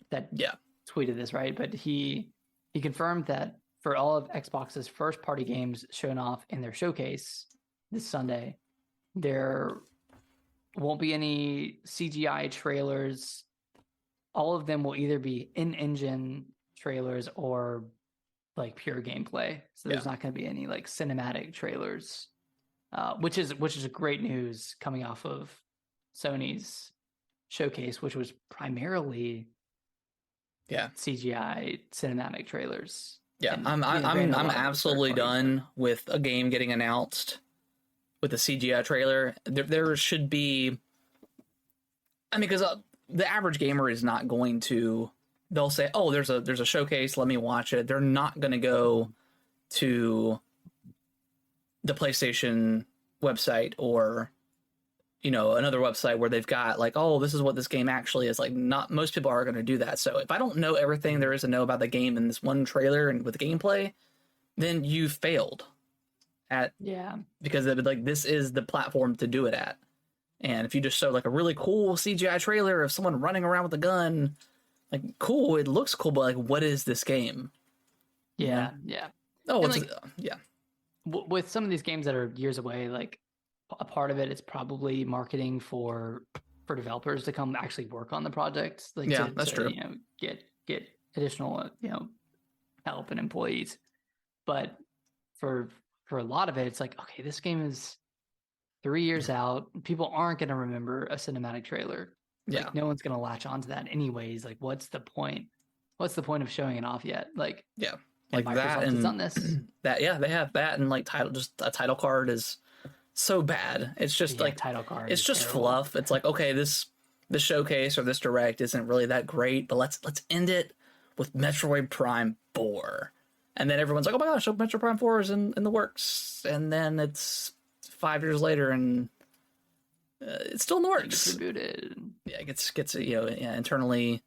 tweeted this, right? But he confirmed that for all of Xbox's first party games shown off in their showcase this Sunday, there won't be any CGI trailers. All of them will either be in-engine trailers or like pure gameplay. So there's not going to be any like cinematic trailers, which is great news coming off of Sony's showcase, which was primarily CGI cinematic trailers. Yeah, I'm absolutely done with a game getting announced with a CGI trailer. There should be, I mean, because the average gamer is not going to. They'll say, "Oh, there's a showcase. Let me watch it." They're not going to go to the PlayStation website or another website where they've got like, "Oh, this is what this game actually is." Like, not most people are going to do that. So if I don't know everything there is to know about the game in this one trailer and with gameplay, then you failed because like this is the platform to do it at. And if you just show like a really cool CGI trailer of someone running around with a gun, like cool, it looks cool, but like, what is this game? Yeah. Oh, it's with some of these games that are years away, like a part of it is probably marketing for developers to come actually work on the project. Like that's true. Get additional help and employees. But for a lot of it, it's like, okay, this game is 3 years out. People aren't going to remember a cinematic trailer. Like, no one's going to latch onto that anyways. Like, what's the point? What's the point of showing it off yet? Like, like Microsoft that has and done this. They have that and like just a title card is so bad. It's just like title card. It's just terrible. fluff. It's like, okay, this showcase or this direct isn't really that great, but let's end it with Metroid Prime 4. And then everyone's like, oh my gosh, Metroid Prime 4 is in the works. And then it's 5 years later and it's still in the works. It gets rebooted. Yeah, it gets internally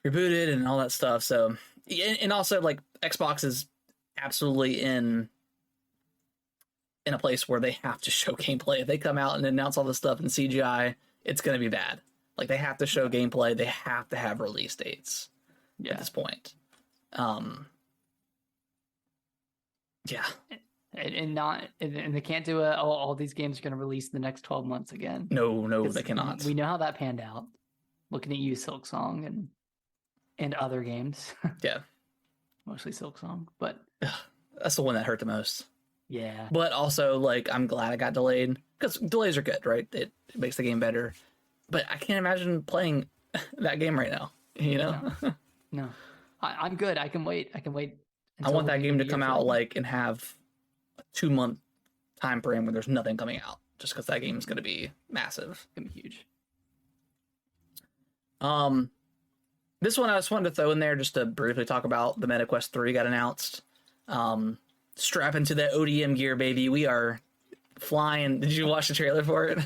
rebooted and all that stuff. So, and also like Xbox is absolutely in a place where they have to show gameplay. If they come out and announce all this stuff in CGI, it's going to be bad. Like, they have to show gameplay. They have to have release dates at this point. And they can't do all these games are going to release in the next 12 months again. No, they cannot. We know how that panned out. Looking at you, Silksong, and other games. Yeah. Mostly Silksong, but that's the one that hurt the most. Yeah. But also, like, I'm glad it got delayed because delays are good, right? It makes the game better. But I can't imagine playing that game right now. No. I'm good. I can wait. I want that game to come out and have a 2-month time frame where there's nothing coming out, just because that game is going to be massive. It's going to be huge. This one I just wanted to throw in there just to briefly talk about. The MetaQuest 3 got announced. Strap into the ODM gear, baby. We are flying. Did you watch the trailer for it?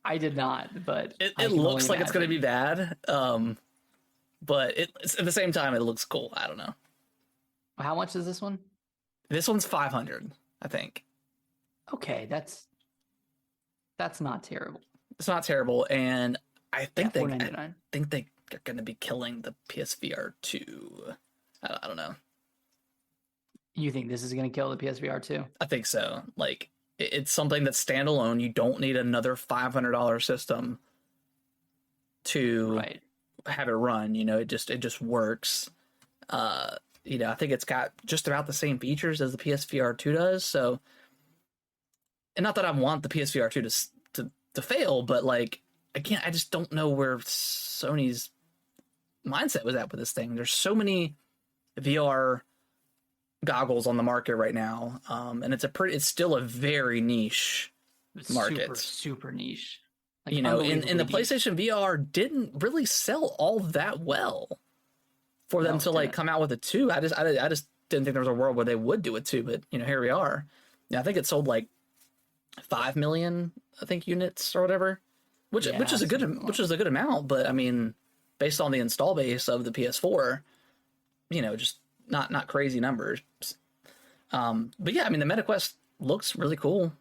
I did not, but it looks like it's going to be bad. But it's at the same time, it looks cool. I don't know. How much is this one? This one's $500, I think. Okay, that's not terrible. It's not terrible, and I think they're going to be killing the PSVR 2. I don't know. You think this is going to kill the PSVR 2? I think so. Like, it's something that's standalone. You don't need another $500 system to have it run. It just works. I think it's got just about the same features as the PSVR 2 does. So, and not that I want the PSVR 2 to fail, but like, again, I just don't know where Sony's mindset was at with this thing. There's so many VR goggles on the market right now, and it's still a very niche market. Super niche. Like, you know, in the niche. PlayStation VR didn't really sell all that well for them to like come out with a 2. I just didn't think there was a world where they would do a 2, but you know, here we are. Yeah, I think it sold like 5 million, I think, units or whatever, which is a good amount. But I mean, based on the install base of the PS4, you know, just not crazy numbers. But yeah, I mean, the MetaQuest looks really cool.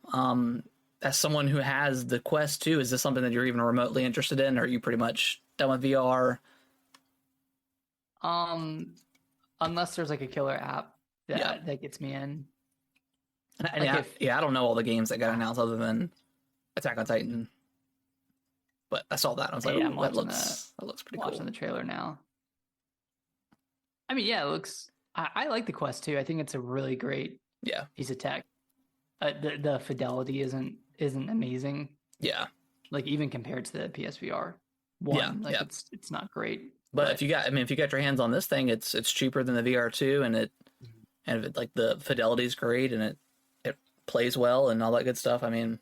As someone who has the Quest 2, is this something that you're even remotely interested in? Or are you pretty much done with VR? Unless there's like a killer app that gets me in. And I don't know all the games that got announced other than Attack on Titan. But I saw that and I was like, yeah, that looks pretty cool. Watching the trailer now. I mean, yeah, it looks. I like the Quest 2. I think it's a really great piece of tech. The fidelity isn't amazing. Yeah, like even compared to the PSVR 1, it's not great. But if you got your hands on this thing, it's cheaper than the VR 2, and like the fidelity is great, and it plays well and all that good stuff. I mean,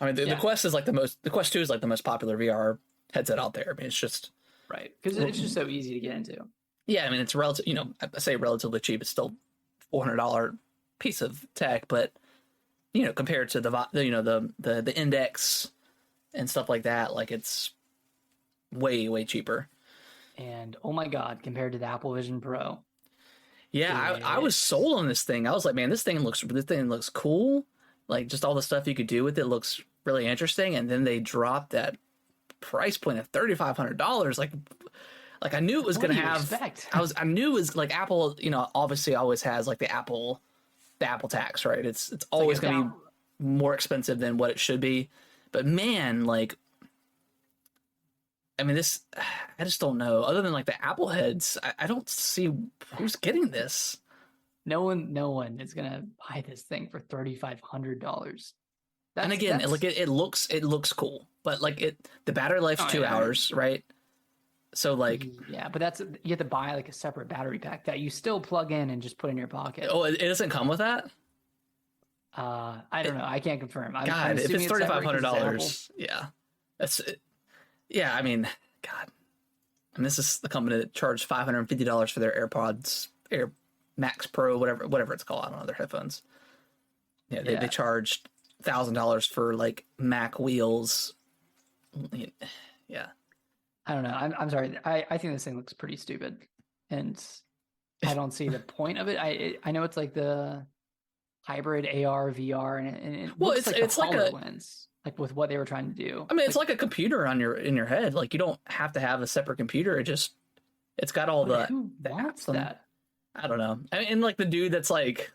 the Quest is like the Quest 2 is like the most popular VR headset out there. I mean, it's just right because it's just so easy to get into. Yeah, I mean, it's relative. You know, I say relatively cheap. It's still $400 piece of tech, but you know, compared to the Index and stuff like that, like it's way cheaper. And oh my god, compared to the Apple Vision Pro. Yeah, I was sold on this thing. I was like, man, this thing looks cool. Like, just all the stuff you could do with it looks really interesting. And then they dropped that price point of $3,500. Like I knew it was going to have. I knew it was like Apple. You know, obviously always has like the Apple tax, right? It's always going to be more expensive than what it should be. But man, like, I mean, I just don't know. Other than like the Apple heads, I don't see who's getting this. No one is gonna buy this thing for $3,500. And again, it looks cool, but like the battery life's 2 hours, right? So like, yeah, but you have to buy like a separate battery pack that you still plug in and just put in your pocket. Oh, it doesn't come with that? I don't know. I can't confirm. I'm if it's $3,500, yeah, yeah. I mean, God, and this is the company that charged $550 for their AirPods Air Max Pro, whatever it's called. I don't know, their headphones. Yeah, they charged $1,000 for like Mac wheels. Yeah. I don't know. I'm sorry. I think this thing looks pretty stupid, and I don't see the point of it. I know it's like the hybrid AR VR, and it looks like it's like HoloLens, like with what they were trying to do. I mean, it's like a computer in your head. Like, you don't have to have a separate computer. It's got all who wants that? I don't know. I mean, and like the dude that's like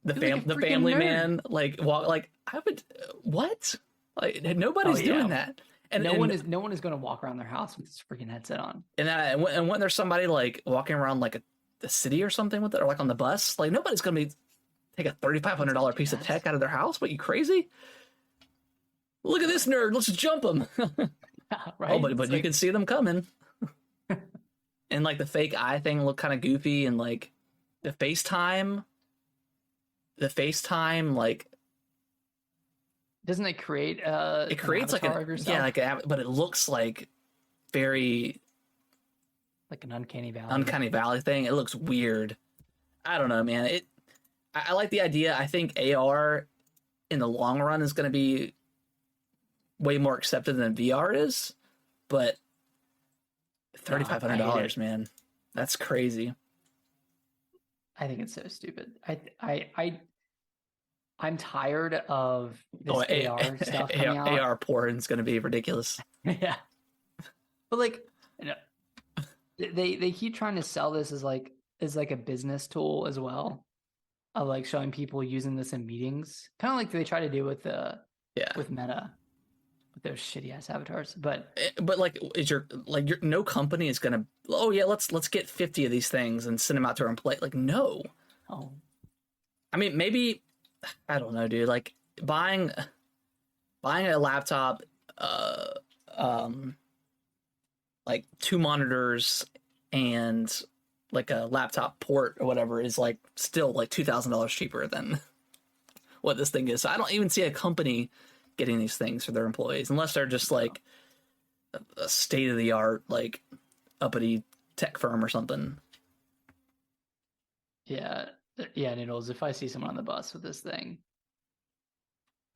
the family man, like I would what? Like nobody's doing that. And no one is going to walk around their house with this freaking headset on. And when there's somebody like walking around like the city or something with it, or like on the bus, like nobody's going to take a $3,500 piece of tech out of their house. What, you crazy? Look at this nerd. Let's jump him. Right. Oh, but you can see them coming. And like the fake eye thing looked kind of goofy, and like the FaceTime like. Doesn't it create it creates like but it looks like very like an uncanny valley thing. It looks weird. I don't know, man. I like the idea. I think AR in the long run is going to be way more accepted than VR is, but $3,500, man, that's crazy. I think it's so stupid. I'm tired of this AR stuff coming out. AR porn is going to be ridiculous. Yeah. But like, they keep trying to sell this as like a business tool as well, of like showing people using this in meetings, kind of like they try to do with with Meta, with those shitty ass avatars. But like, no company is going to, oh yeah, let's get 50 of these things and send them out to our employee. Like, no. Oh. I mean, maybe, I don't know, dude. Like buying a laptop, like 2 monitors and like a laptop port or whatever is like still like $2,000 cheaper than what this thing is. So I don't even see a company getting these things for their employees unless they're just like a state of the art, like uppity tech firm or something. Yeah, yeah, Noodles. If I see someone on the bus with this thing,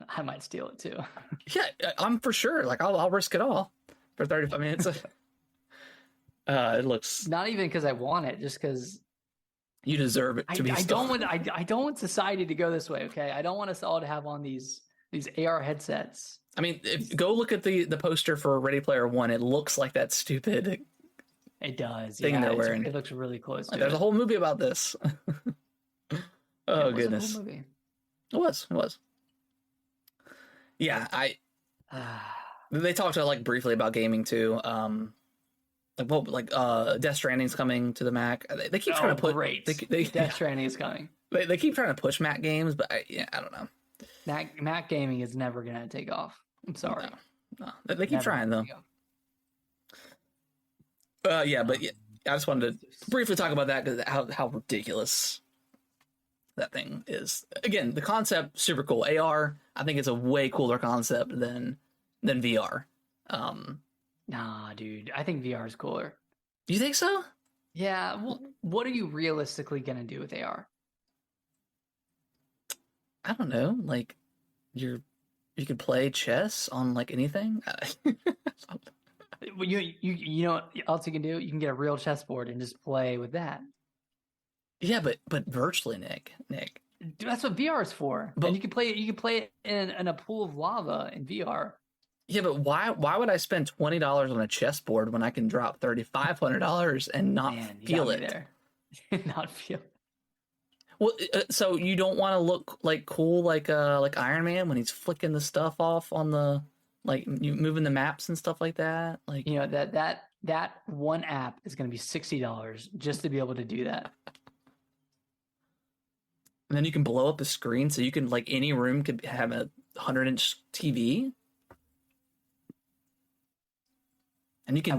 I might steal it too. Yeah, I'm for sure. Like I'll risk it all for 35 minutes. It looks. Not even because I want it, just because You deserve it to be. I don't want. I don't want society to go this way. Okay, I don't want us all to have on these AR headsets. I mean, go look at the poster for Ready Player One. It looks like that stupid. It does. Thing they're wearing. It looks really close. Like, there's a whole movie about this. Oh it goodness! Was a whole movie. It was. Yeah, They talked like briefly about gaming too. Death Stranding's coming to the Mac. They keep trying to put. Great. Death Stranding is coming. They keep trying to push Mac games, but I don't know. Mac gaming is never gonna take off. I'm sorry. No. They keep trying though. But yeah, I just wanted to briefly talk about that because how ridiculous that thing is. Again, the concept super cool. AR, I think it's a way cooler concept than VR. Nah, dude, I think VR is cooler. Do you think so? Yeah. Well, what are you realistically gonna do with AR? I don't know. Like, you could play chess on like anything. Well, you know what else you can do? You can get a real chessboard and just play with that. Yeah, but virtually, Nick. That's what VR is for. But and you can play it. You can play it in a pool of lava in VR. Yeah, but why would I spend $20 on a chessboard when I can drop $3,500 and not feel it? There. Not feel it. Well, so you don't want to look like cool like Iron Man when he's flicking the stuff off on the like you moving the maps and stuff like that. Like that one app is going to be $60 just to be able to do that. And then you can blow up the screen so you can like any room could have a 100-inch TV. And you can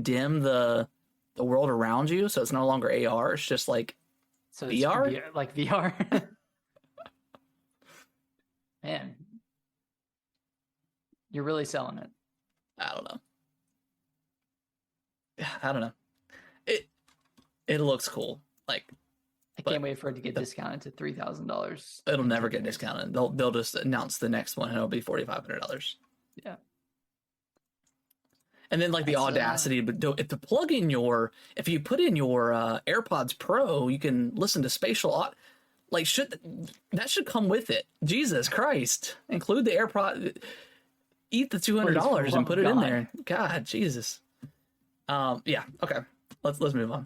dim the world around you so it's no longer AR, it's just like VR? Like VR. Man. You're really selling it. I don't know. It looks cool. Like I can't wait for it to get discounted to $3,000. It'll never get discounted. They'll just announce the next one and it'll be $4,500. Yeah. And then like the audacity, but if you put in your AirPods Pro, you can listen to spatial like that should come with it. Jesus Christ. Include the AirPod, eat the $200 and put it in there. God, Jesus. Yeah. Okay. Let's move on.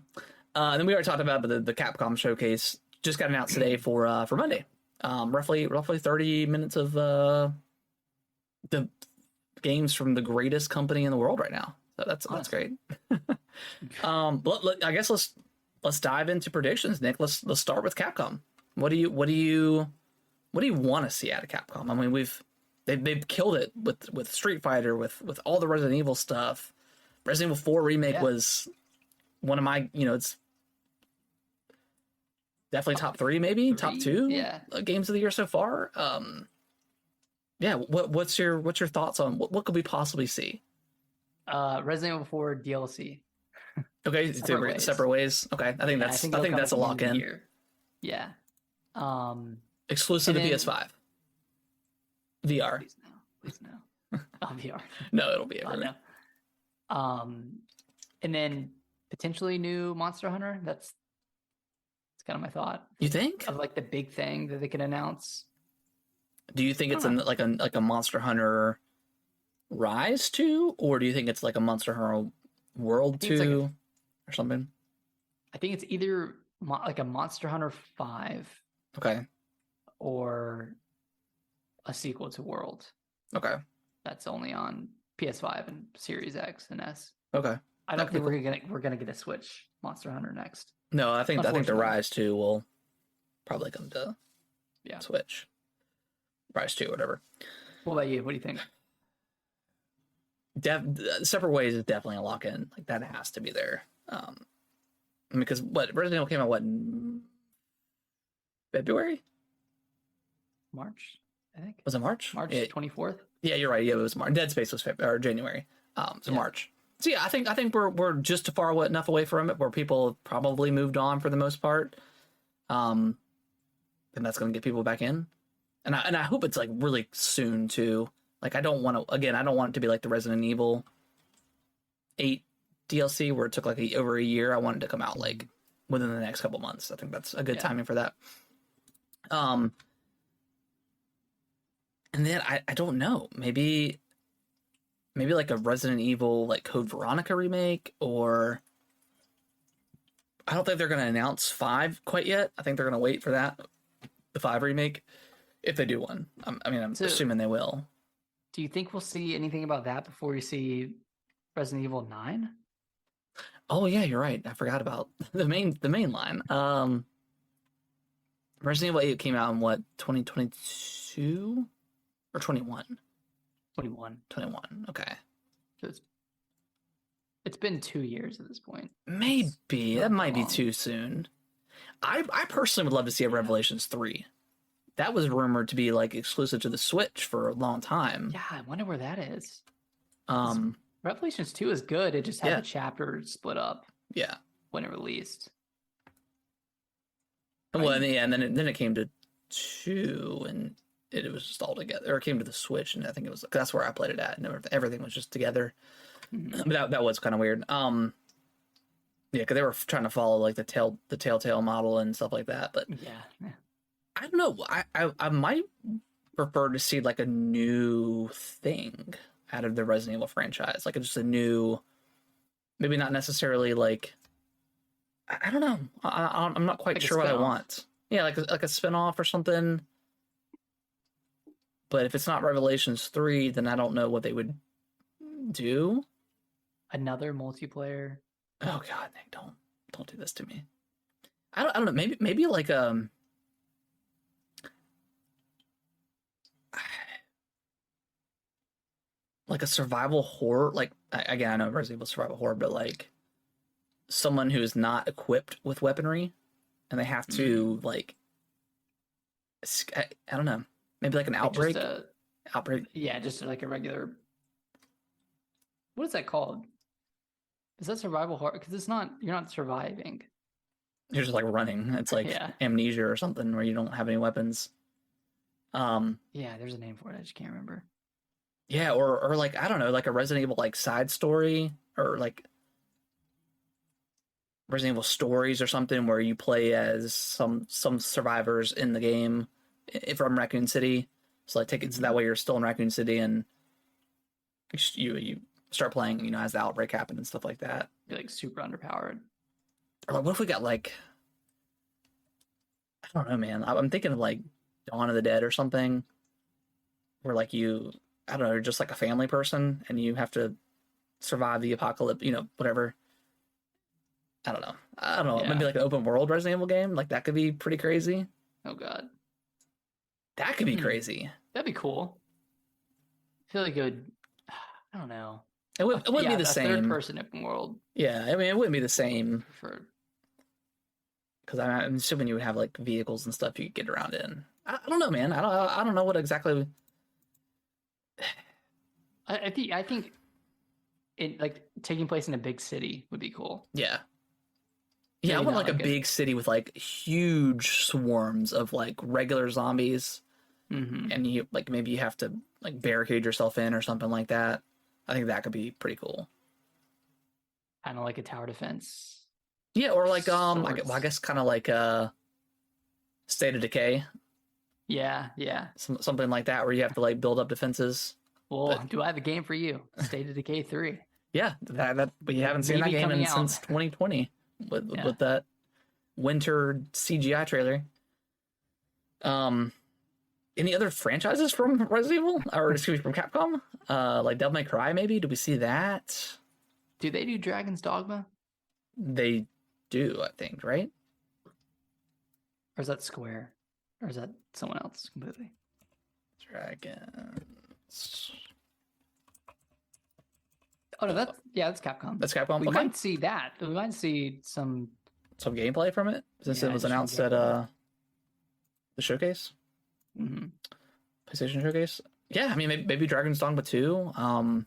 And then we already talked about the Capcom showcase just got announced today for Monday. Roughly 30 minutes of the games from the greatest company in the world right now. So that's great. I guess let's dive into predictions, Nick. Let's start with Capcom. What do you want to see out of Capcom? I mean, they've killed it with Street Fighter, with all the Resident Evil stuff. Resident Evil 4 remake was one of my, it's definitely top 3, maybe top 2 games of the year so far. Yeah, what's your thoughts on what could we possibly see? Resident Evil 4 DLC. Okay, separate ways. Okay, I think that's a lock in. Yeah. Exclusive to PS5. VR. Please no. VR. No, it'll be everywhere. No. And then potentially new Monster Hunter. That's kind of my thought. You think? Of like the big thing that they can announce. Do you think it's like a Monster Hunter Rise 2, or do you think it's like a Monster Hunter World 2 or something? I think it's either like a Monster Hunter 5. Okay. Or a sequel to World. Okay. That's only on PS5 and Series X and S. Okay. I don't think we're gonna get a Switch Monster Hunter next. No, I think the Rise 2 will probably come to Switch. Rise 2, whatever. What about you? What do you think? Separate Ways is definitely a lock in. Like that has to be there. Because what Resident Evil came out in February? March, I think. Was it March? March 24th. Yeah, you're right. Yeah, it was March. Dead Space was February or January. So March. So yeah, I think we're just far enough away from it where people have probably moved on for the most part. And that's going to get people back in. And I hope it's like really soon too. Like I don't want it to be like the Resident Evil 8 DLC where it took like over a year. I want it to come out like within the next couple months. I think that's a good timing for that. And then I don't know, maybe like a Resident Evil like Code Veronica remake, or I don't think they're going to announce 5 quite yet. I think they're going to wait for that, the 5 remake, if they do one. I'm assuming they will. Do you think we'll see anything about that before we see Resident Evil 9? Oh yeah, you're right. I forgot about the main line. Resident Evil 8 came out in what, 2022 or 21? 21. 21. Okay. So it's been 2 years at this point. Maybe that might be too soon. I personally would love to see a Revelations 3. That was rumored to be like exclusive to the Switch for a long time. Yeah, I wonder where that is. Revelations 2 is good. It just had the chapter split up. Yeah. When it released. Well, and then it came to 2, and it was just all together. Or it came to the Switch, and I think it was that's where I played it at, and everything was just together. Mm-hmm. But that was kind of weird. Yeah, because they were trying to follow like the Telltale model and stuff like that. But yeah. I don't know. I might prefer to see like a new thing out of the Resident Evil franchise, like just a new, maybe not necessarily like, I don't know. I'm not quite sure what I want. Yeah, like a spinoff or something. But if it's not Revelations 3, then I don't know what they would do. Another multiplayer. Oh God, Nick, don't do this to me. I don't know. Maybe like like a survival horror. Like again, I know Resident Evil survival horror, but like someone who is not equipped with weaponry, and they have to like, I don't know. Maybe like an outbreak. Outbreak. Yeah, just like a regular. What is that called? Is that survival horror? Because it's not. You're not surviving. You're just like running. It's like amnesia or something where you don't have any weapons. Yeah, there's a name for it. I just can't remember. Yeah, or like I don't know, like a Resident Evil like side story, or like Resident Evil Stories or something where you play as some survivors in the game from Raccoon City. So like take it so that way you're still in Raccoon City and you start playing, as the outbreak happened and stuff like that. You're like super underpowered. Or like, what if we got like, I don't know, man. I'm thinking of like Dawn of the Dead or something, where like I don't know, you're just like a family person and you have to survive the apocalypse, whatever. I don't know. Yeah. Maybe like an open world Resident Evil game. Like that could be pretty crazy. Oh God. That could be crazy. That'd be cool. I feel like it would, I don't know. It wouldn't be the same. Third person open world. Yeah, I mean, it wouldn't be the same. Because I'm assuming you would have like vehicles and stuff you could get around in. I don't know, man. I don't know what exactly. I think it like taking place in a big city would be cool. Yeah. Yeah, maybe I want like a big city with like huge swarms of like regular zombies, and you like maybe you have to like barricade yourself in or something like that. I think that could be pretty cool. Kind of like a tower defense. Yeah, or like I guess kind of like State of Decay. Yeah. Something like that where you have to like build up defenses. Well, do I have a game for you? State of Decay 3. Yeah, that but you haven't seen that game since 2020 with that winter CGI trailer. Any other franchises from Resident Evil, or excuse me, from Capcom? Like Devil May Cry, maybe? Do we see that? Do they do Dragon's Dogma? They do, I think, right? Or is that Square? Or is that someone else completely? Dragons. Oh no, that's Capcom. That's Capcom. We Okay. might see that. We might see some gameplay from it since it was announced at the showcase, PlayStation showcase. Yeah, I mean maybe Dragon's Dogma 2.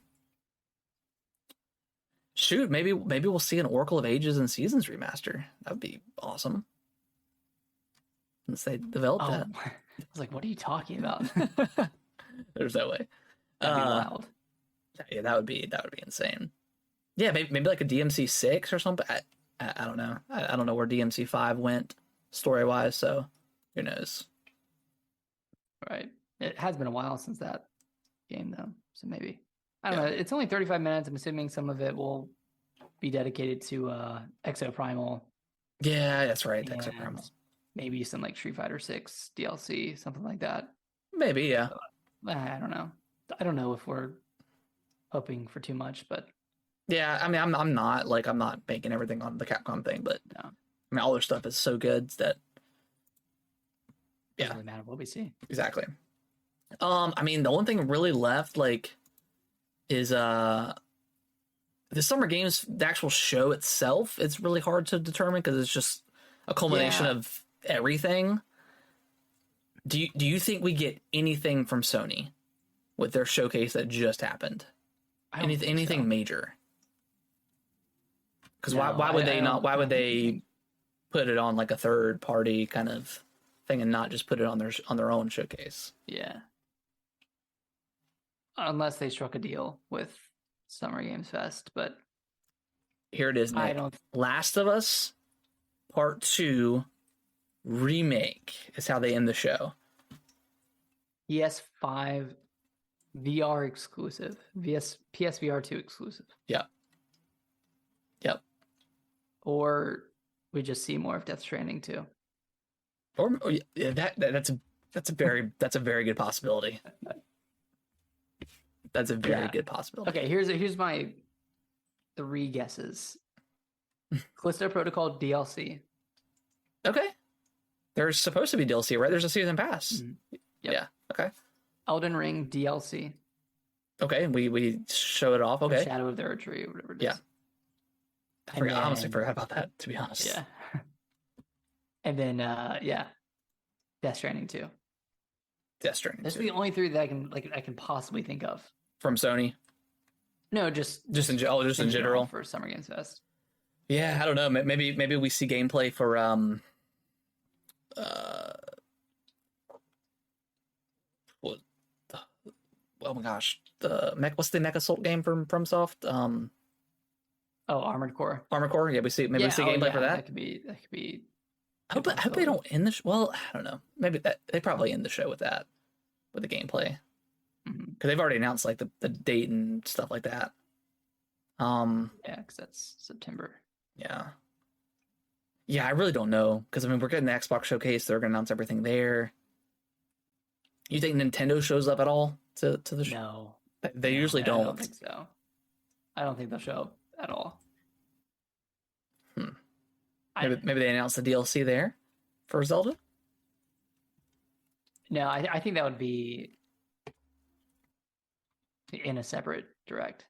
Shoot, maybe we'll see an Oracle of Ages and Seasons remaster. That would be awesome. Since they developed that. I was like, what are you talking about? There's no way. That'd be wild. Yeah, that would be insane. Yeah, maybe like a DMC 6 or something. I don't know. I don't know where DMC 5 went story wise. So who knows? Right. It has been a while since that game though, so maybe I don't know. It's only 35 minutes. I'm assuming some of it will be dedicated to Exo Primal. Yeah, that's right. Exo Primal. Maybe some like Street Fighter 6 DLC, something like that. Maybe, yeah. So, I don't know. I don't know if we're hoping for too much, but yeah, I mean, I'm not banking everything on the Capcom thing, but no. I mean, all their stuff is so good that doesn't really matter what we see. Exactly. I mean, the only thing really left is the Summer Games, the actual show itself. It's really hard to determine because it's just a culmination of everything. Do you think we get anything from Sony with their showcase that just happened? Anything major? Because why would they not? Why would they put it on like a third party kind of thing and not just put it on their own showcase? Yeah. Unless they struck a deal with Summer Games Fest, but here it is, Nick. Last of Us Part 2 remake is how they end the show. PS5 VR exclusive. PSVR 2 exclusive. Yep. Or we just see more of Death Stranding 2. Or that's a very good possibility. That's a very good possibility. Okay, here's my 3 guesses. Callisto Protocol DLC. Okay. There's supposed to be DLC, right? There's a season pass. Mm-hmm. Yep. Yeah. Okay. Elden Ring DLC. Okay, we show it off. Okay. Shadow of the Erdtree or whatever it is. Yeah. I honestly forgot about that, to be honest. Yeah. And then Death Stranding 2. Death Stranding. Those are the only 3 that I can possibly think of. From Sony? No, just in general for Summer Games Fest. Yeah, I don't know. Maybe we see gameplay for oh my gosh, what's the Mecha Assault game from FromSoft? Armored Core. Armored Core. Yeah, we see gameplay for that. That could be. I hope they don't end the well, I don't know. Maybe they probably end the show with that, with the gameplay, because they've already announced like the date and stuff like that. Yeah, because that's September. Yeah, I really don't know, because I mean we're getting the Xbox showcase. They're gonna announce everything there. You think Nintendo shows up at all to the show? No, they usually don't. I don't think so. I don't think they'll show up at all. Maybe they announced the DLC there for Zelda. No, I think that would be in a separate direct.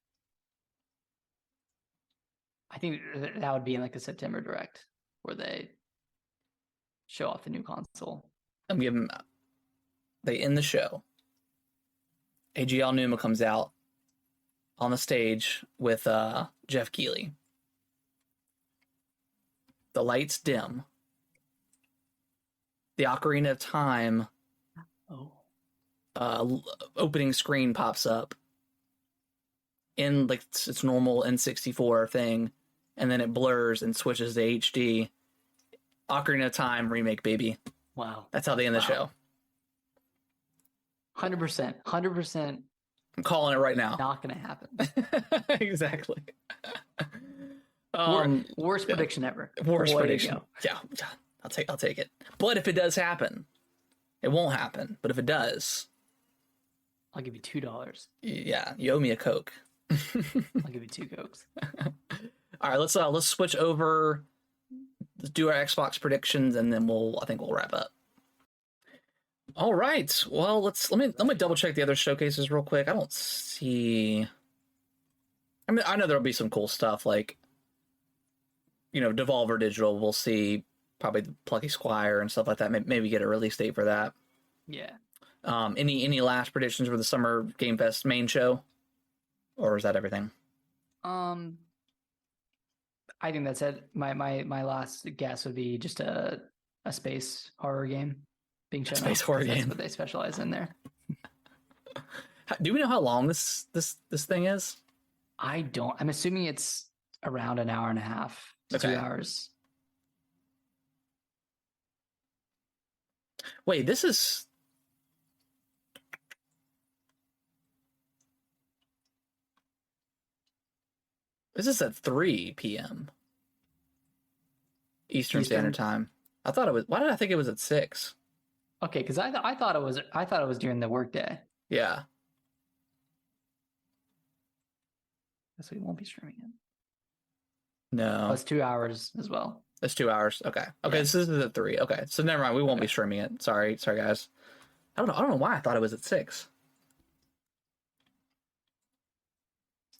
I think that would be in like a September direct where they show off the new console. I'm giving. They end the show. AG Alnuma comes out on the stage with Jeff Keighley. The lights dim. The Ocarina of Time opening screen pops up in like its normal N64 thing, and then it blurs and switches to HD. Ocarina of Time remake, baby. Wow. That's how they end the show. 100%. I'm calling it right now. Not going to happen. Exactly. Worst prediction ever. Worst prediction. Yeah, I'll take it. But if it does happen, it won't happen. But if it does, I'll give you $2. Yeah, you owe me a Coke. I'll give you 2 Cokes. All right, let's switch over. Let's do our Xbox predictions, and then I think we'll wrap up. All right. Well, let me double check the other showcases real quick. I don't see I mean, I know there'll be some cool stuff like, Devolver Digital. We'll see probably the Plucky Squire and stuff like that. Maybe get a release date for that. Yeah. Any last predictions for the Summer Game Fest main show, or is that everything? I think that's it. My last guess would be just a space horror game being shown. Space horror game. That's what they specialize in there. Do we know how long this thing is? I don't. I'm assuming it's around an hour and a half to 2 hours. Wait, this is at 3 p.m. Eastern Standard Time. I thought it was. Why did I think it was at 6? Okay, because I thought it was during the workday. Yeah. So we won't be streaming it. No. Oh, it's 2 hours as well. It's 2 hours. Okay. Okay. Yeah. This is at 3. Okay. So never mind. We won't be streaming it. Sorry, guys. I don't know why I thought it was at 6.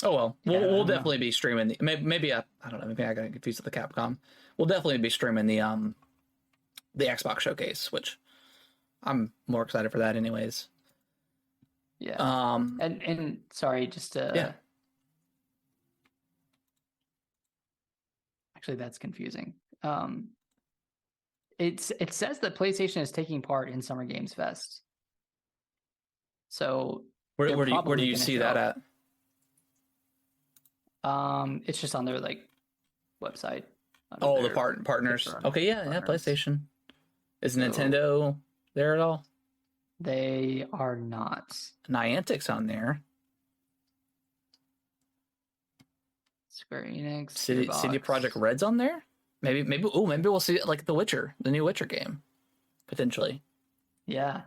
Oh well, we'll definitely be streaming. Maybe I don't know. Maybe I got confused with the Capcom. We'll definitely be streaming the Xbox showcase, which I'm more excited for that, anyways. Yeah. And sorry, just yeah. Actually, that's confusing. It says that PlayStation is taking part in Summer Games Fest. So where do you see that at? It's just on their website. Oh, the partners. Okay, yeah, PlayStation. Is Nintendo there at all? They are not. Niantic's on there. Square Enix. CD Projekt Red's on there. Maybe we'll see like The Witcher, the new Witcher game, potentially. Yeah.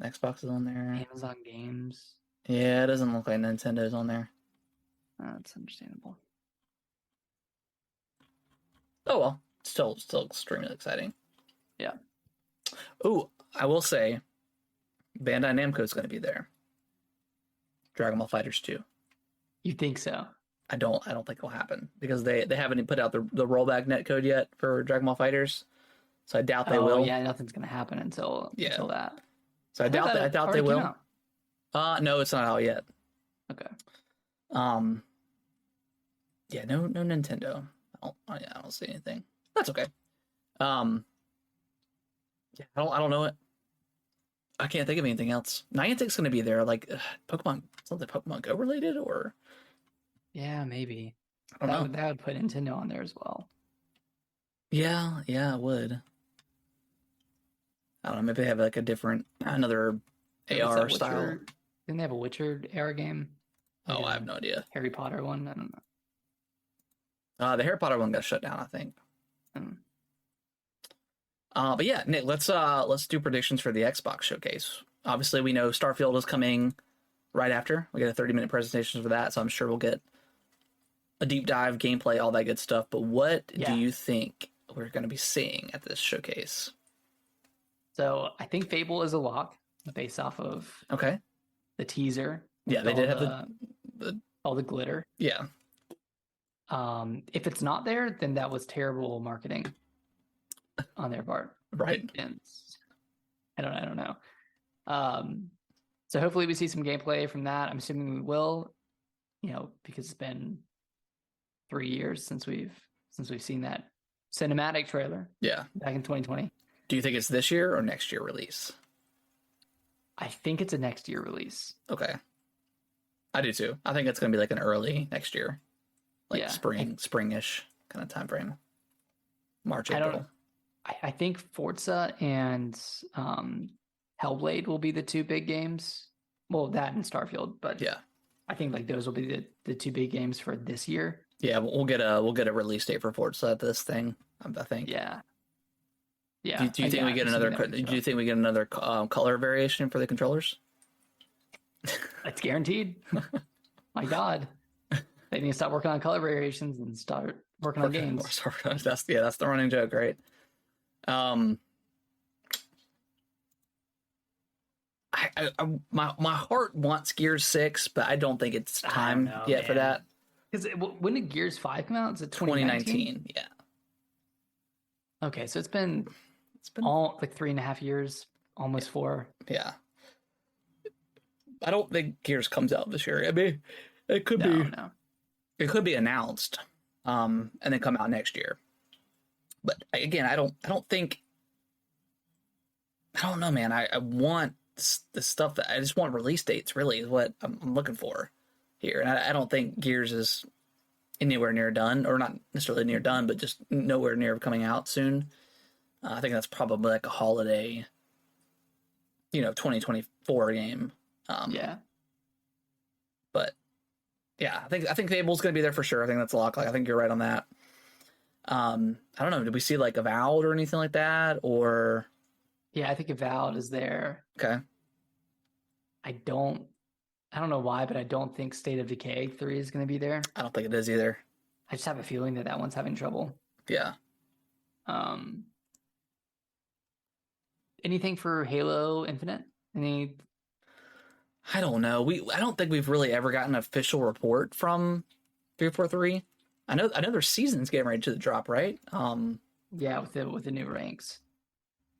Xbox is on there. Amazon Games. Yeah, it doesn't look like Nintendo's on there. That's understandable. Oh well, still extremely exciting. Yeah. Ooh, I will say, Bandai Namco's going to be there. Dragon Ball FighterZ 2. You think so? I don't think it'll happen because they haven't put out the rollback netcode yet for Dragon Ball FighterZ, so I doubt they will. Yeah, nothing's going to happen until that. So I doubt they will. No, it's not out yet. Okay. Yeah, no Nintendo. I don't see anything. That's okay. Yeah, I don't know it. I can't think of anything else. Niantic's going to be there, like Pokemon, something Pokemon Go related, or yeah, maybe. I don't know. That would put Nintendo on there as well. Yeah, it would. I don't know. Maybe they have like another AR style. Didn't they have a Witcher AR game? I have no idea. Harry Potter one? I don't know. The Harry Potter one got shut down, I think. But yeah, Nick, let's do predictions for the Xbox showcase. Obviously, we know Starfield is coming right after. We get a 30-minute presentation for that, so I'm sure we'll get a deep dive, gameplay, all that good stuff. But what do you think we're going to be seeing at this showcase? So I think Fable is a lock based off of the teaser. Yeah, they did have all the glitter. Yeah. If it's not there, then that was terrible marketing on their part. Right. And I don't know. So hopefully we see some gameplay from that. I'm assuming we will, because it's been 3 years since we've seen that cinematic trailer. Yeah. Back in 2020. Do you think it's this year or next year release? I think it's a next year release. Okay. I do too. I think it's going to be like an early next year. Like springish kind of time frame. March, April. I think Forza and Hellblade will be the two big games. Well, that and Starfield, but yeah, I think those will be the two big games for this year. Yeah, we'll get a release date for Forza at this thing. I think. Yeah. Yeah. Do you think we get another? Do you think we get another color variation for the controllers? That's guaranteed. My God, they need to stop working on color variations and start working on games. That's the running joke, right? my heart wants Gears 6, but I don't think it's time yet for that. Because when did Gears 5 come out? Is it 2019? Yeah. Okay, so it's been all like 3.5 years, almost 4. Yeah. I don't think Gears comes out this year. I mean, it could be. No. It could be announced, and then come out next year. But again, I don't think. I don't know, man. I want the stuff that I just want release dates. Really, is what I'm looking for here, and I don't think Gears is anywhere near done, or not necessarily near done, but just nowhere near coming out soon. I think that's probably like a holiday, 2024 game. Yeah. But yeah, I think Fable's going to be there for sure. I think that's a lock. Like, I think you're right on that. I don't know. Did we see like Avowed or anything like that, or? Yeah, I think Avowed is there. Okay. I don't know why, but I don't think State of Decay 3 is going to be there. I don't think it is either. I just have a feeling that one's having trouble. Yeah. Anything for Halo Infinite? I don't know. I don't think we've really ever gotten an official report from 343. I know their season's getting ready to drop, right? Yeah, with the new ranks.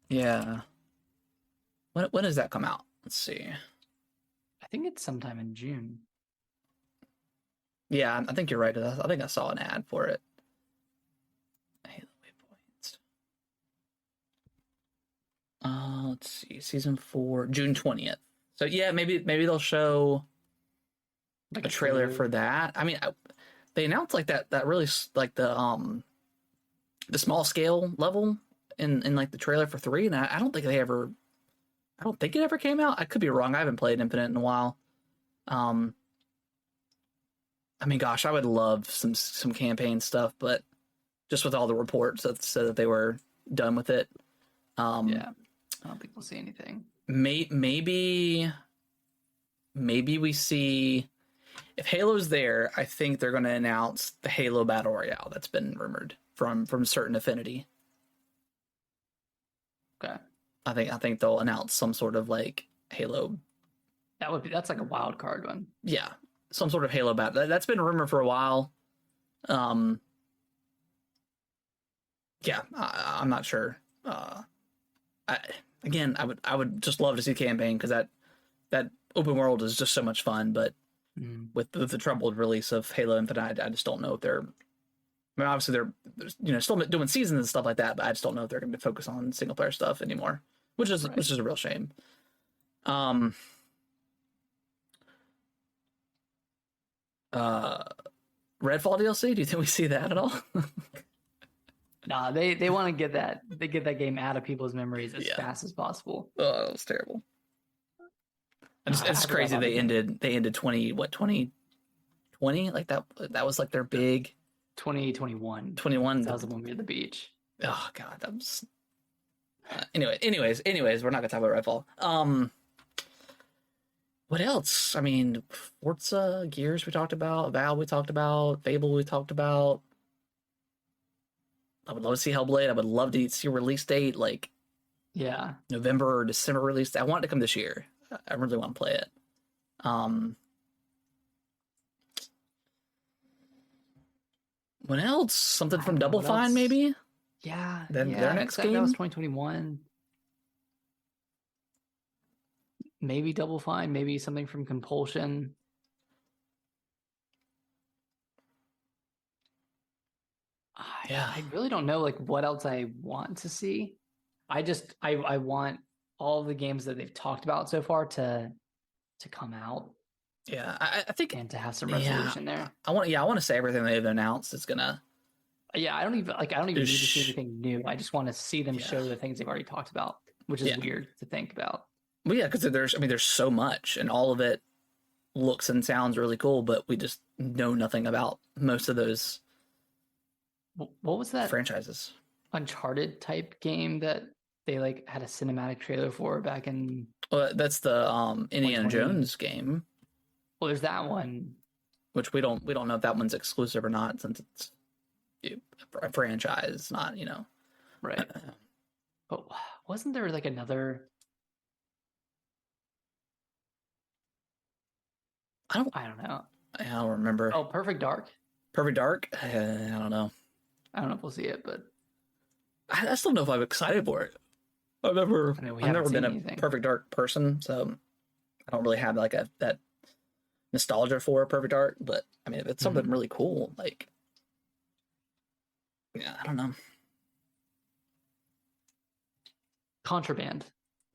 Yeah. When does that come out? Let's see. I think it's sometime in June. Yeah, I think you're right. I think I saw an ad for it. Halo Waypoints. Let's see. Season 4, June 20th. So yeah, maybe they'll show like a trailer for that. I mean, they announced like that really like the small scale level in like the trailer for 3, and I don't think it ever came out. I could be wrong. I haven't played Infinite in a while. I mean, gosh, I would love some campaign stuff, but just with all the reports that said that they were done with it. Yeah, I don't think we'll see anything. Maybe we see, if Halo's there, I think they're going to announce the Halo Battle Royale that's been rumored from certain Affinity. Okay. I think they'll announce some sort of like Halo. That's like a wild card one. Yeah, some sort of Halo battle. That's been rumored for a while. Yeah, I'm not sure. I would just love to see campaign, because that open world is just so much fun. But with the troubled release of Halo Infinite, I just don't know if they're. I mean, obviously they're still doing seasons and stuff like that, but I just don't know if they're going to focus on single player stuff anymore, which is a real shame. Redfall DLC. Do you think we see that at all? Nah, they want to get that game out of people's memories as fast as possible. Oh, that was terrible. It's crazy. They ended 2020 like that was like their big 2021. That was the one we were at the beach. Oh god, that was. Anyways, we're not gonna talk about Redfall. What else? I mean, Forza, Gears we talked about, Val we talked about, Fable we talked about. I would love to see Hellblade. I would love to see a release date, like November or December release. I want it to come this year. I really want to play it. What else? Something from Double Fine, maybe? Yeah. Their next game? That was 2021. Maybe Double Fine, maybe something from Compulsion. I really don't know like what else I want to see. I want all the games that they've talked about so far to come out. Yeah, I think, and to have some resolution there. I want to say everything they've announced is gonna. Yeah, I don't even need to see anything new. I just want to see them show the things they've already talked about, which is weird to think about. Well, yeah, because there's so much, and all of it looks and sounds really cool, but we just know nothing about most of those. What was that franchises? Uncharted type game that they like had a cinematic trailer for back in. Well, that's the Indiana Jones game. Well, there's that one, which we don't know if that one's exclusive or not, since it's a franchise, not right. But wasn't there like another? I don't know. I don't remember. Oh, Perfect Dark. Perfect Dark? I don't know. I don't know if we'll see it, but I still don't know if I'm excited for it. I've never been a Perfect Dark person, so I don't really have like that nostalgia for Perfect Dark. But I mean, if it's something really cool, like, yeah, I don't know. Contraband.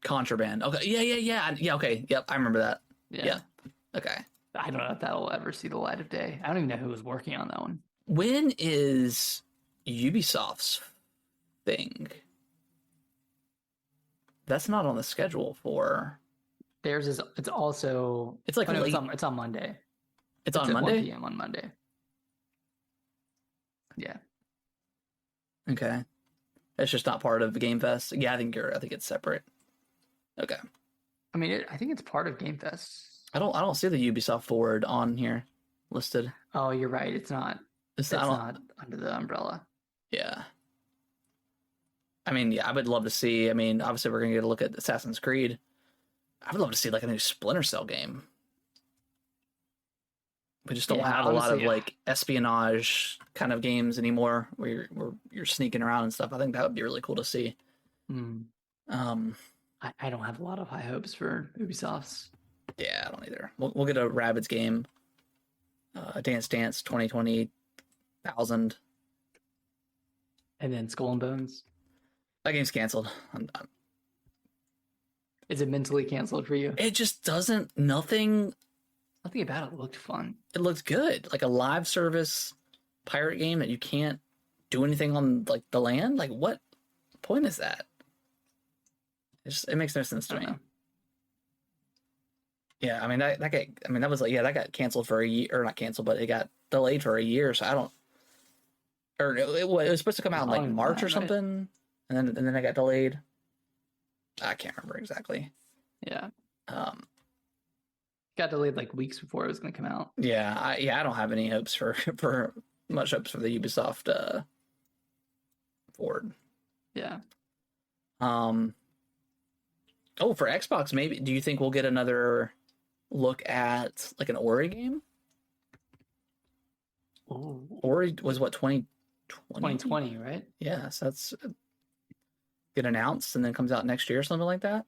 Okay. Yeah. Okay. Yep. I remember that. Yeah. Okay. I don't know if that'll ever see the light of day. I don't even know who was working on that one. When is Ubisoft's thing? That's not on the schedule for. Theirs is. It's also. It's like it's on Monday. It's on Monday. 1 p.m. on Monday. Yeah. Okay. It's just not part of Game Fest. Yeah, I think it's separate. Okay. I mean, I think it's part of Game Fest. I don't see the Ubisoft Forward on here listed. Oh, you're right. It's not. It's not under the umbrella. Yeah. I mean, yeah, I would love to see. I mean, obviously, we're gonna get a look at Assassin's Creed. I would love to see like a new Splinter Cell game. We just don't have a lot of like espionage kind of games anymore, where you're sneaking around and stuff. I think that would be really cool to see. I don't have a lot of high hopes for Ubisoft's. Yeah, I don't either. We'll get a Rabbids game. Dance Dance 2020,000. And then Skull and Bones. That game's canceled. Is it mentally canceled for you? It just doesn't. Nothing about it looked fun. It looked good. Like a live service pirate game that you can't do anything on like the land. Like what point is that? It makes no sense to me. Yeah, I mean that got canceled for a year, or not canceled, but it got delayed for a year. So I don't, or it was supposed to come out in like March or something, and then it got delayed. I can't remember exactly. Yeah. Got delayed like weeks before it was going to come out. Yeah, I don't have any hopes for much hopes for the Ubisoft Forward. Yeah. Oh, for Xbox, maybe. Do you think we'll get another look at like an Ori game? Ooh. Ori was what, 2020? 2020, right? Yeah, so that's get announced and then comes out next year or something like that.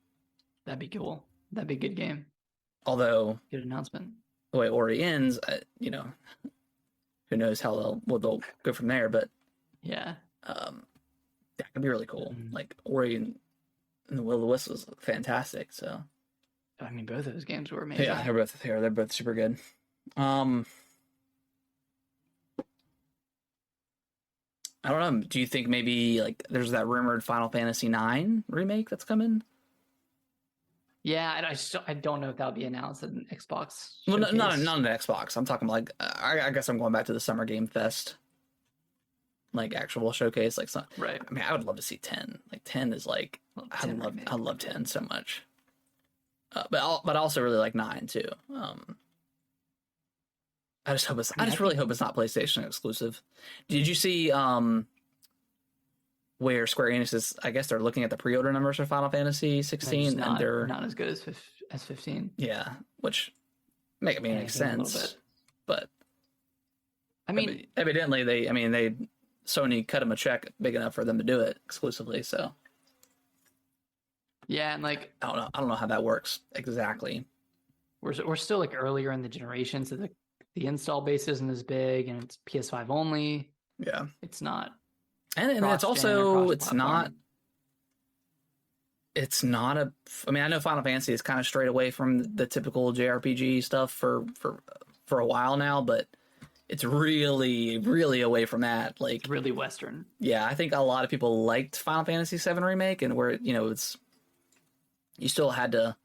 That'd be cool. That'd be a good game. Although, good announcement. The way Ori ends, who knows how they'll go from there. But yeah, that could be really cool. Like Ori and the Will of the Wisp was fantastic. So, I mean, both of those games were amazing. Yeah, they're both super good. I don't know. Do you think maybe like there's that rumored Final Fantasy IX remake that's coming? Yeah, I don't know if that'll be announced at an Xbox. Well, not an Xbox. I'm talking like I guess I'm going back to the Summer Game Fest, like actual showcase. Like, right. I mean, I would love to see 10. Like 10 is like I love 10 so much. But I also really like 9 too. I just really hope it's not PlayStation exclusive. Did you see where Square Enix is? I guess they're looking at the pre-order numbers for Final Fantasy 16, and they're not as good as 15. Yeah, which makes sense. But I mean, evidently Sony cut them a check big enough for them to do it exclusively. So yeah, and like I don't know how that works exactly. We're still like earlier in the generation, so the install base isn't as big, and it's PS5 only. Yeah, it's not. And it's also, it's not a, I mean, I know Final Fantasy is kind of strayed away from the typical JRPG stuff for a while now, but it's really, really away from that. Like, really Western. Yeah, I think a lot of people liked Final Fantasy VII Remake, and where, you still had to,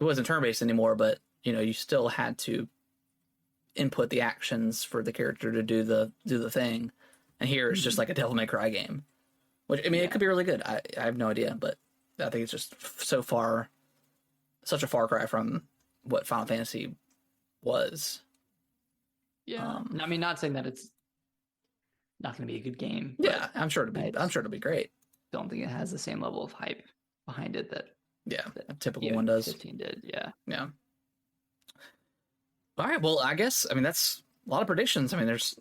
it wasn't turn-based anymore, but, you still had to input the actions for the character to do the thing. And here it's just like a Devil May Cry game, which it could be really good. I have no idea, but I think it's just such a far cry from what Final Fantasy was. Yeah, I mean, not saying that it's not going to be a good game. Yeah, I'm sure it'll be great. Don't think it has the same level of hype behind it that a typical one does. 15 did. Yeah. Yeah. All right. Well, I guess that's a lot of predictions. There's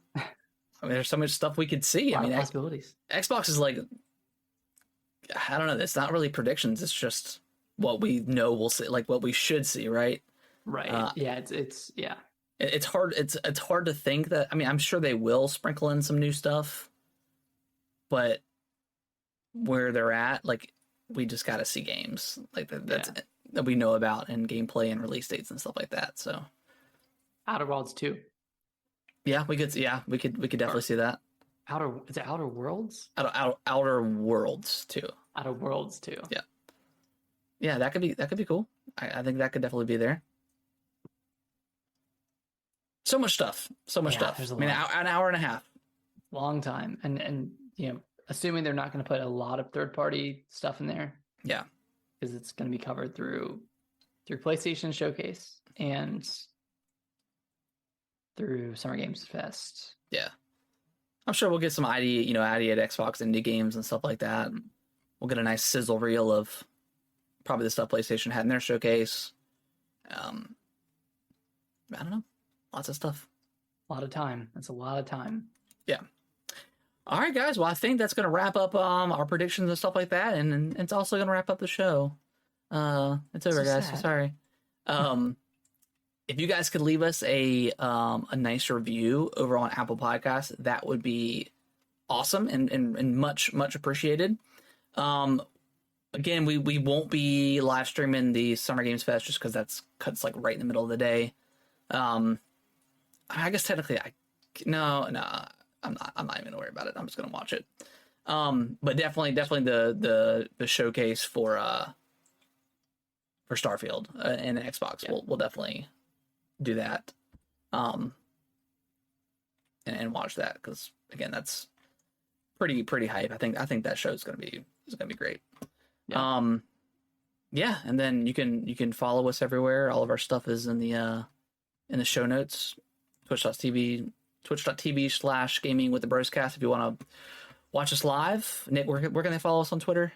so much stuff we could see. A lot of possibilities. Xbox is like, I don't know. It's not really predictions. It's just what we know we'll see, like what we should see, right? Right. Yeah. It's yeah. It's hard. It's hard to think that. I'm sure they will sprinkle in some new stuff, but where they're at, like, we just got to see games like that we know about, and gameplay and release dates and stuff like that. So, Outer Worlds 2. Yeah, we could definitely see that. Is it Outer Worlds? Outer Worlds 2. Outer Worlds 2. Yeah. Yeah, that could be cool. I think that could definitely be there. So much stuff. There's an hour and a half. Long time. And assuming they're not going to put a lot of third-party stuff in there. Yeah. Because it's going to be covered through PlayStation Showcase and through Summer Games Fest. Yeah. I'm sure we'll get some ID at Xbox indie games and stuff like that. We'll get a nice sizzle reel of probably the stuff PlayStation had in their showcase. I don't know. Lots of stuff. A lot of time. That's a lot of time. Yeah. All right, guys. Well, I think that's going to wrap up our predictions and stuff like that, and it's also going to wrap up the show. It's over, guys. Sad. Sorry. If you guys could leave us a nice review over on Apple Podcasts, that would be awesome and much appreciated. Again, we won't be live streaming the Summer Games Fest just because that's like right in the middle of the day. I guess technically no, I'm not even gonna worry about it. I'm just gonna watch it. But definitely the showcase for Starfield and Xbox. Yeah. We'll definitely do that. And watch that, because again, that's pretty hype. I think that show is gonna be great. Yeah. Yeah, and then you can follow us everywhere. All of our stuff is in the show notes. Twitch.tv/gaming with the broscast if you want to watch us live. Nick, where can they follow us on Twitter?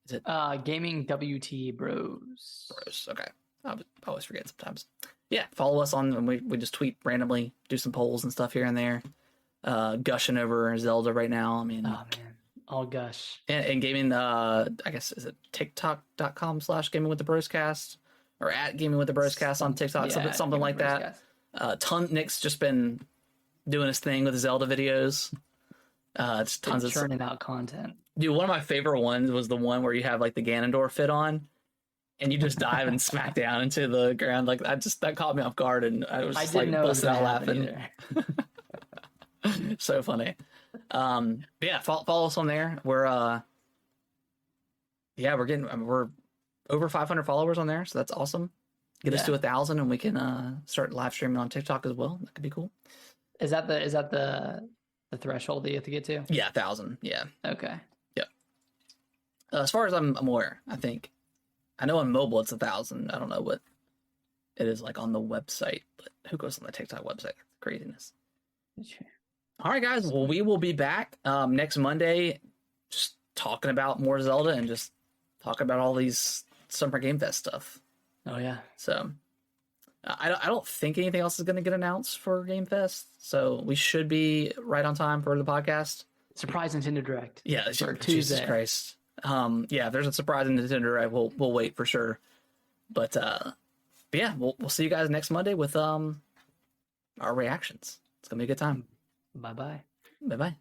Is it Gaming WT Bros? Okay. I always forget sometimes. Yeah, follow us on. We just tweet randomly, do some polls and stuff here and there. Gushing over Zelda right now. Oh man, all gush. And gaming. I guess, is it TikTok.com/gaming with the broscast, or at gaming with the broscast on TikTok, something like that. Nick's just been doing his thing with the Zelda videos. It's tons of churning out content. Dude, one of my favorite ones was the one where you have like the Ganondorf fit on, and you just dive and smack down into the ground. Like, that caught me off guard, and I was just like busting out laughing. So funny. Yeah, follow us on there. We're over 500 followers on there, so that's awesome. Get us to 1,000, and we can start live streaming on TikTok as well. That could be cool. Is that the threshold that you have to get to? Yeah, 1,000. Yeah. Okay. Yeah. As far as I'm aware, I know on mobile it's 1,000. I don't know what it is like on the website, but who goes on the TikTok website? Craziness. Sure. All right, guys. Well, we will be back next Monday, just talking about more Zelda and just talking about all these Summer Game Fest stuff. Oh yeah. So I don't think anything else is going to get announced for Game Fest, so we should be right on time for the podcast. Surprise Nintendo Direct. Yeah, for Jesus Tuesday. Christ. Yeah, if there's a surprise in Nintendo Direct, we'll wait for sure. But yeah, we'll see you guys next Monday with our reactions. It's gonna be a good time. Bye bye. Bye bye.